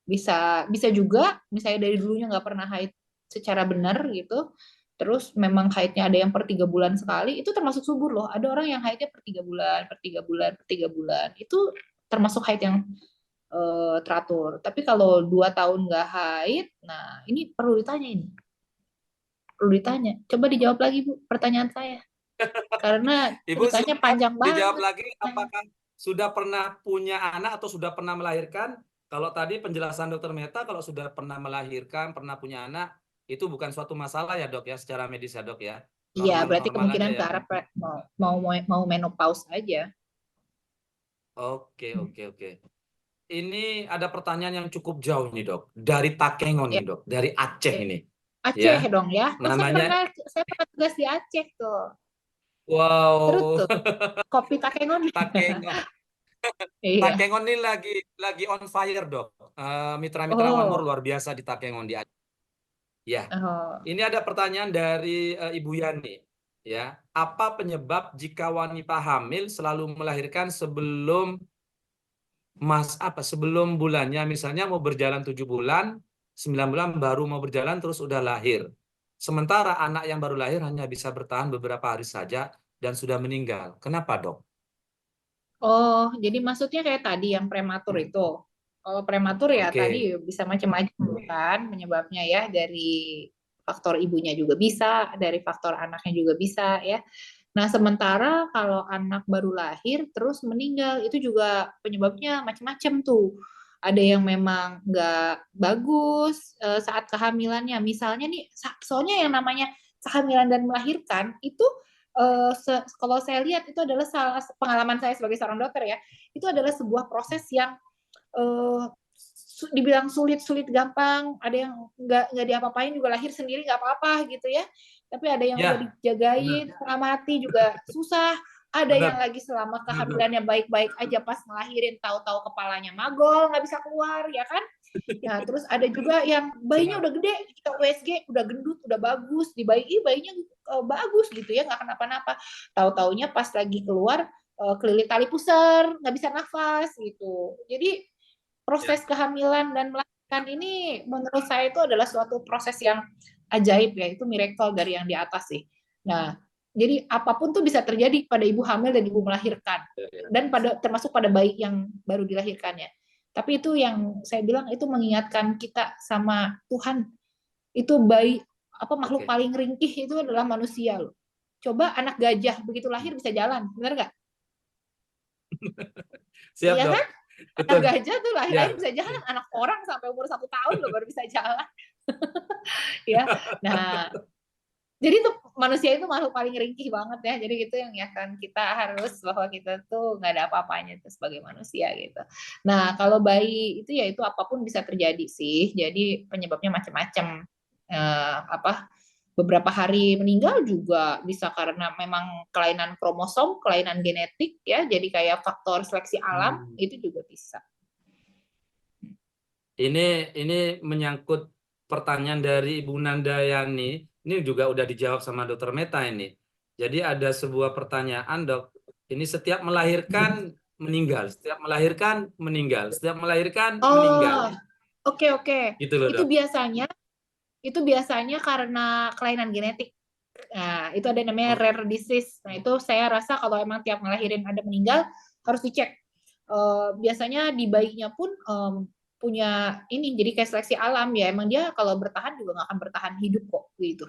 [SPEAKER 2] Bisa bisa juga misalnya dari dulunya nggak pernah haid secara benar gitu. Terus memang haidnya ada yang per 3 bulan sekali, itu termasuk subur loh. Ada orang yang haidnya per 3 bulan, per 3 bulan, per 3 bulan. Itu termasuk haid yang teratur. Tapi kalau 2 tahun nggak haid, nah ini perlu ditanya ini. Perlu ditanya. Coba dijawab lagi Bu, pertanyaan saya. Karena
[SPEAKER 1] Ibu
[SPEAKER 2] ceritanya
[SPEAKER 1] silakan
[SPEAKER 2] panjang
[SPEAKER 1] dijawab
[SPEAKER 2] banget.
[SPEAKER 1] lagi apakah sudah pernah punya anak atau sudah pernah melahirkan? Kalau tadi penjelasan dokter Meta kalau sudah pernah melahirkan, pernah punya anak, itu bukan suatu masalah ya dok ya secara medis ya dok ya.
[SPEAKER 2] Iya, berarti
[SPEAKER 1] Normal-normal aja
[SPEAKER 2] kemungkinan ke
[SPEAKER 1] ya.
[SPEAKER 2] arah mau menopause aja.
[SPEAKER 1] Oke, oke, oke. Ini ada pertanyaan yang cukup jauh nih dok. Dari Takengon
[SPEAKER 2] Ya,
[SPEAKER 1] nih dok, dari Aceh
[SPEAKER 2] ya.
[SPEAKER 1] ini.
[SPEAKER 2] Aceh
[SPEAKER 1] ya.
[SPEAKER 2] dong ya. Oh,
[SPEAKER 1] Namanya
[SPEAKER 2] saya pernah tugas di Aceh tuh. Seru
[SPEAKER 1] wow,
[SPEAKER 2] tuh. Kopi Takengon.
[SPEAKER 1] Takengon.
[SPEAKER 2] Iya.
[SPEAKER 1] Takengon ini lagi on fire, Dok. Mitra-mitra One More
[SPEAKER 2] Oh.
[SPEAKER 1] luar biasa di Takengon di Aceh. Ya.
[SPEAKER 2] Oh.
[SPEAKER 1] Ini ada pertanyaan dari Ibu Yani, ya. Apa penyebab jika wanita hamil selalu melahirkan sebelum bulannya, misalnya mau berjalan 7 bulan, 9 bulan baru mau berjalan terus udah lahir. Sementara anak yang baru lahir hanya bisa bertahan beberapa hari saja dan sudah meninggal. Kenapa, Dok?
[SPEAKER 2] Oh, jadi maksudnya kayak tadi yang prematur itu. Kalau prematur ya
[SPEAKER 1] Oke,
[SPEAKER 2] tadi bisa macam-macam kan penyebabnya ya, dari faktor ibunya juga bisa, dari faktor anaknya juga bisa ya. Nah, sementara kalau anak baru lahir terus meninggal itu juga penyebabnya macam-macam tuh. Ada yang memang nggak bagus saat kehamilannya. Misalnya nih, soalnya yang namanya kehamilan dan melahirkan itu kalau saya lihat itu adalah pengalaman saya sebagai seorang dokter ya, itu adalah sebuah proses yang eh, dibilang sulit gampang, ada yang nggak diapa-apain juga lahir sendiri nggak apa-apa gitu ya, tapi ada yang udah
[SPEAKER 1] ya,
[SPEAKER 2] dijagain
[SPEAKER 1] benar,
[SPEAKER 2] setengah mati juga susah, ada yang
[SPEAKER 1] benar,
[SPEAKER 2] lagi selama
[SPEAKER 1] benar, Dok.
[SPEAKER 2] kehamilannya baik-baik aja pas ngelahirin tahu-tahu kepalanya magol nggak bisa keluar ya kan. Ya, terus ada juga yang bayinya
[SPEAKER 1] Benar.
[SPEAKER 2] udah gede, kita USG, udah gendut, udah bagus, di bayi bayinya bagus gitu ya, nggak kenapa-napa. Tahu-taunya pas lagi keluar kelilit tali pusar, nggak bisa nafas gitu. Jadi
[SPEAKER 1] Ya,
[SPEAKER 2] proses kehamilan dan melahirkan ini menurut saya itu adalah suatu proses yang ajaib ya, itu miracle dari yang di atas sih. Nah, jadi apapun tuh bisa terjadi pada ibu hamil dan ibu melahirkan
[SPEAKER 1] ya.
[SPEAKER 2] dan termasuk pada bayi yang baru dilahirkannya. Tapi itu yang saya bilang itu mengingatkan kita sama Tuhan. Itu bayi apa makhluk
[SPEAKER 1] Oke.
[SPEAKER 2] paling ringkih itu adalah manusia loh. Coba anak gajah begitu lahir bisa jalan, benar nggak?
[SPEAKER 1] Siap,
[SPEAKER 2] Iya
[SPEAKER 1] Dok.
[SPEAKER 2] kan? Anak
[SPEAKER 1] Betul.
[SPEAKER 2] gajah tuh lahir-lahir
[SPEAKER 1] Ya.
[SPEAKER 2] bisa jalan, anak orang sampai umur 1 tahun loh baru bisa jalan, ya. Nah, jadi tuh manusia itu makhluk paling ringkih banget ya. Jadi itu yang ya kan kita harus bahwa kita tuh nggak ada apa-apanya tuh sebagai manusia gitu. Nah, kalau bayi itu ya itu apapun bisa terjadi sih. Jadi penyebabnya macam-macam. Apa beberapa hari meninggal juga bisa karena memang kelainan kromosom, kelainan genetik ya. Jadi kayak faktor seleksi alam
[SPEAKER 1] Hmm.
[SPEAKER 2] itu juga bisa.
[SPEAKER 1] Ini menyangkut pertanyaan dari Ibu Nanda Yani. Ini juga udah dijawab sama Dokter Meta ini. Jadi ada sebuah pertanyaan, Dok. Ini setiap melahirkan meninggal, setiap melahirkan meninggal, setiap melahirkan
[SPEAKER 2] Oh,
[SPEAKER 1] meninggal.
[SPEAKER 2] oke oke.
[SPEAKER 1] Gitu loh,
[SPEAKER 2] Itu
[SPEAKER 1] Dok.
[SPEAKER 2] biasanya itu biasanya karena kelainan genetik. Nah, itu ada namanya
[SPEAKER 1] Oh,
[SPEAKER 2] rare disease. Nah, itu saya rasa kalau emang tiap ngelahirin ada meninggal harus dicek. Biasanya di bayinya pun punya ini, jadi kayak seleksi alam ya. Emang dia kalau bertahan juga nggak akan bertahan hidup kok gitu.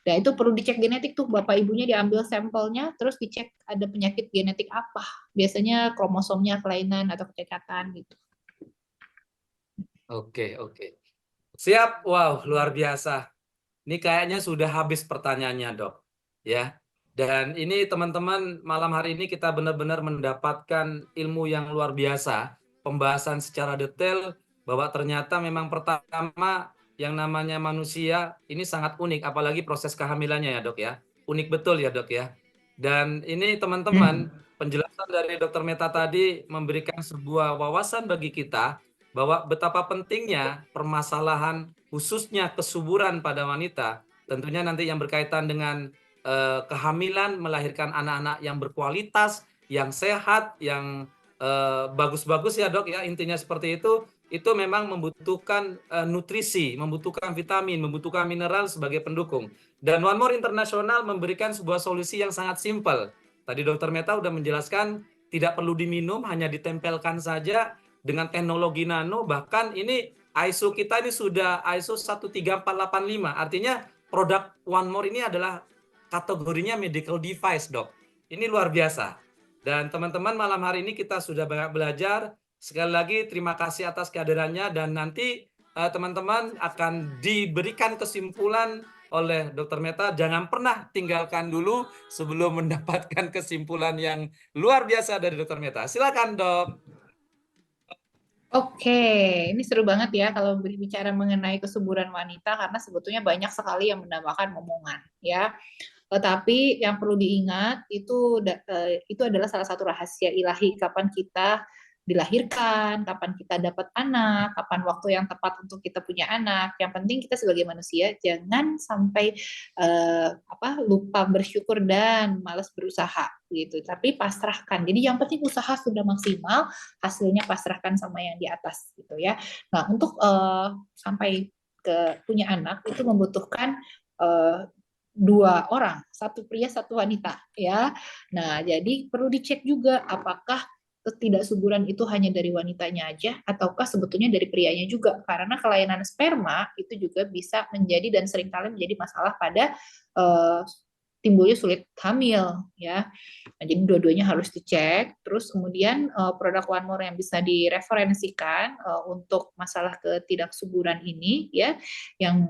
[SPEAKER 2] Nah, itu perlu dicek genetik tuh. Bapak ibunya diambil sampelnya, terus dicek ada penyakit genetik apa. Biasanya kromosomnya kelainan atau kecacatan gitu.
[SPEAKER 1] oke, oke. Siap. Wow, luar biasa. Ini kayaknya sudah habis pertanyaannya, Dok. Ya. Dan ini teman-teman, malam hari ini kita benar-benar mendapatkan ilmu yang luar biasa, pembahasan secara detail bahwa ternyata memang pertama yang namanya manusia ini sangat unik, apalagi proses kehamilannya ya, Dok ya. Unik betul ya, Dok ya. Dan ini teman-teman, penjelasan dari Dokter Meta tadi memberikan sebuah wawasan bagi kita bahwa betapa pentingnya permasalahan khususnya kesuburan pada wanita, tentunya nanti yang berkaitan dengan kehamilan, melahirkan anak-anak yang berkualitas, yang sehat, yang bagus-bagus ya dok ya, intinya seperti itu memang membutuhkan nutrisi, membutuhkan vitamin, membutuhkan mineral sebagai pendukung. Dan One More International memberikan sebuah solusi yang sangat simpel. Tadi Dokter Meta sudah menjelaskan tidak perlu diminum, hanya ditempelkan saja dengan teknologi nano, bahkan ini ISO kita ini sudah ISO 13485. Artinya produk One More ini adalah kategorinya medical device, Dok. Ini luar biasa. Dan teman-teman malam hari ini kita sudah banyak belajar. Sekali lagi terima kasih atas kehadirannya dan nanti teman-teman akan diberikan kesimpulan oleh Dokter Meta. Jangan pernah tinggalkan dulu sebelum mendapatkan kesimpulan yang luar biasa dari Dokter Meta. Silakan, Dok.
[SPEAKER 2] Oke, ini seru banget ya kalau berbicara mengenai kesuburan wanita karena sebetulnya banyak sekali yang menambahkan momongan ya. Tetapi yang perlu diingat itu adalah salah satu rahasia ilahi kapan kita dilahirkan, kapan kita dapat anak, kapan waktu yang tepat untuk kita punya anak. Yang penting kita sebagai manusia jangan sampai lupa bersyukur dan malas berusaha gitu. Tapi pasrahkan. Jadi yang penting usaha sudah maksimal, hasilnya pasrahkan sama yang di atas gitu ya. Nah, untuk sampai ke punya anak itu membutuhkan dua orang, satu pria, satu wanita, ya. Nah, jadi perlu dicek juga apakah ketidaksuburan itu hanya dari wanitanya aja, ataukah sebetulnya dari prianya juga. Karena kelainan sperma itu juga bisa menjadi dan seringkali menjadi masalah pada uh, timbulnya sulit hamil, ya. Nah, jadi dua-duanya harus dicek. Terus kemudian produk One More yang bisa direferensikan untuk masalah ketidaksuburan ini, ya, yang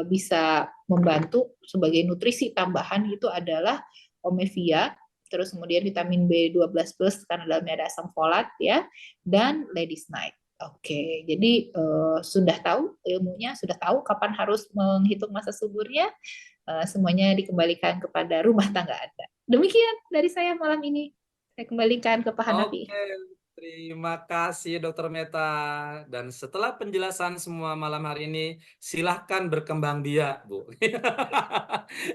[SPEAKER 2] bisa membantu sebagai nutrisi tambahan itu adalah Omevia, terus kemudian vitamin B12 plus karena dalamnya ada asam folat ya, dan Ladies Night. Oke, jadi sudah tahu ilmunya, sudah tahu kapan harus menghitung masa suburnya, semuanya dikembalikan kepada rumah tangga Anda. Demikian dari saya malam ini. Saya kembalikan ke Pak Hanafi.
[SPEAKER 1] Oke, terima kasih Dokter Meta. Dan setelah penjelasan semua malam hari ini, silahkan berkembang biak, Bu.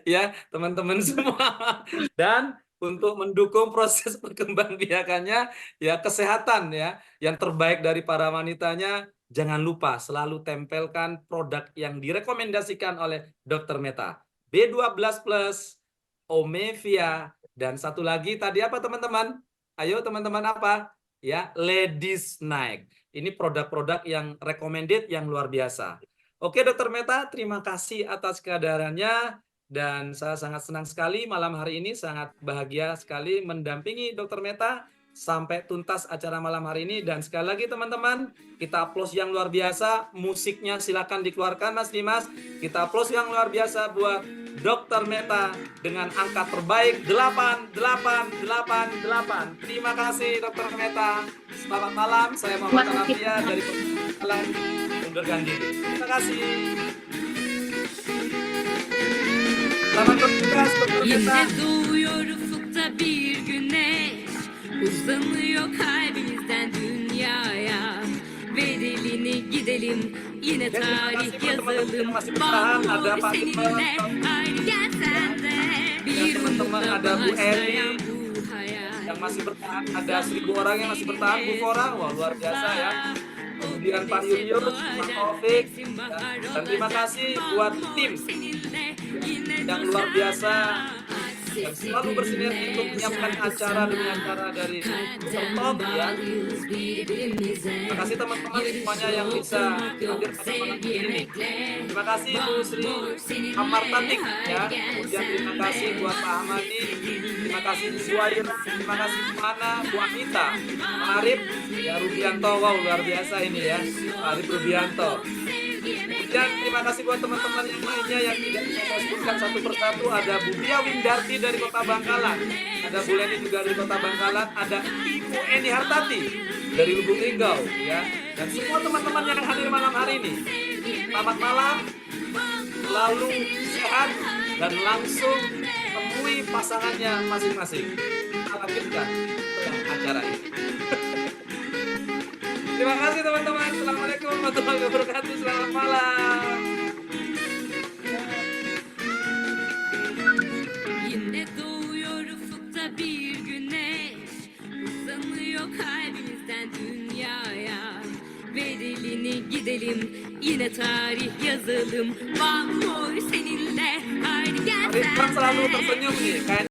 [SPEAKER 1] Ya, teman-teman semua. Dan untuk mendukung proses perkembangbiakannya, ya kesehatan ya, yang terbaik dari para wanitanya, jangan lupa selalu tempelkan produk yang direkomendasikan oleh Dokter Meta. B12 plus, Omevia, dan satu lagi tadi apa teman-teman? Ayo teman-teman apa? Ya, Ladies Night. Ini produk-produk yang recommended yang luar biasa. Oke Dokter Meta, terima kasih atas kehadirannya. Dan saya sangat senang sekali malam hari ini, sangat bahagia sekali mendampingi Dokter Meta sampai tuntas acara malam hari ini. Dan sekali lagi teman-teman, kita applause yang luar biasa. Musiknya silakan dikeluarkan Mas Dimas. Kita applause yang luar biasa buat Dokter Meta dengan angka terbaik 8888. Terima kasih Dokter Meta. Selamat malam, saya Muhammad Alafia dari Pengadilan Mundurkan Diri. Terima kasih. Selamat bertugas Dokter Meta.
[SPEAKER 3] Yine doğuyor ufukta bir güneş, uzanıyor kalbimizden dünyaya. Bedelini gidelim, yine tarih yazalım. Bağlı seninle, aynı gelsen de. Bir umutla başlayan bu hayal.
[SPEAKER 1] Yang masih bertahan, ada 1.000 orang yang masih bertahan, Bu Fora. Wah, luar biasa ya. Kemudian Pak Yulius, Pak Taufik, dan terima kasih buat tim yang luar biasa yang selalu bersinergi untuk menyiapkan acara demi acara dari Top ya. Terima kasih teman-teman semuanya yang bisa hadir pada malam ini. Terima kasih Bu Sri Amartatik ya. Kemudian terima kasih buat Pak Ahmadi. Terima kasih Bu Aira. Terima kasih Bu Ana, Bu Anita, Pak Arif, ya Rubianto. Wow, luar biasa ini ya. Pak Arif Rubianto. Dan terima kasih buat teman-teman yang lainnya yang tidak bisa saya sebutkan satu persatu. Ada Bu Bia Windarti dari Kota Bangkalan, ada Bu Leni juga dari Kota Bangkalan, ada Ibu Eni Hartati dari Lubuk Linggau ya. Dan semua teman-teman yang hadir malam hari ini, selamat malam, selalu sehat dan langsung temui pasangannya masing-masing. Kita lanjutkan acara ini. Terima kasih teman-teman. Assalamualaikum warahmatullahi wabarakatuh. Selamat malam.
[SPEAKER 3] Yine doğuyor ufukta bir güneş, uzanıyor kalbimizden dünyaya. Bedelini gidelim, yine tarih yazalım. One more seninle, haydi gel
[SPEAKER 1] Ridwan
[SPEAKER 3] sen
[SPEAKER 1] selalu
[SPEAKER 3] de.
[SPEAKER 1] tersenyum nih.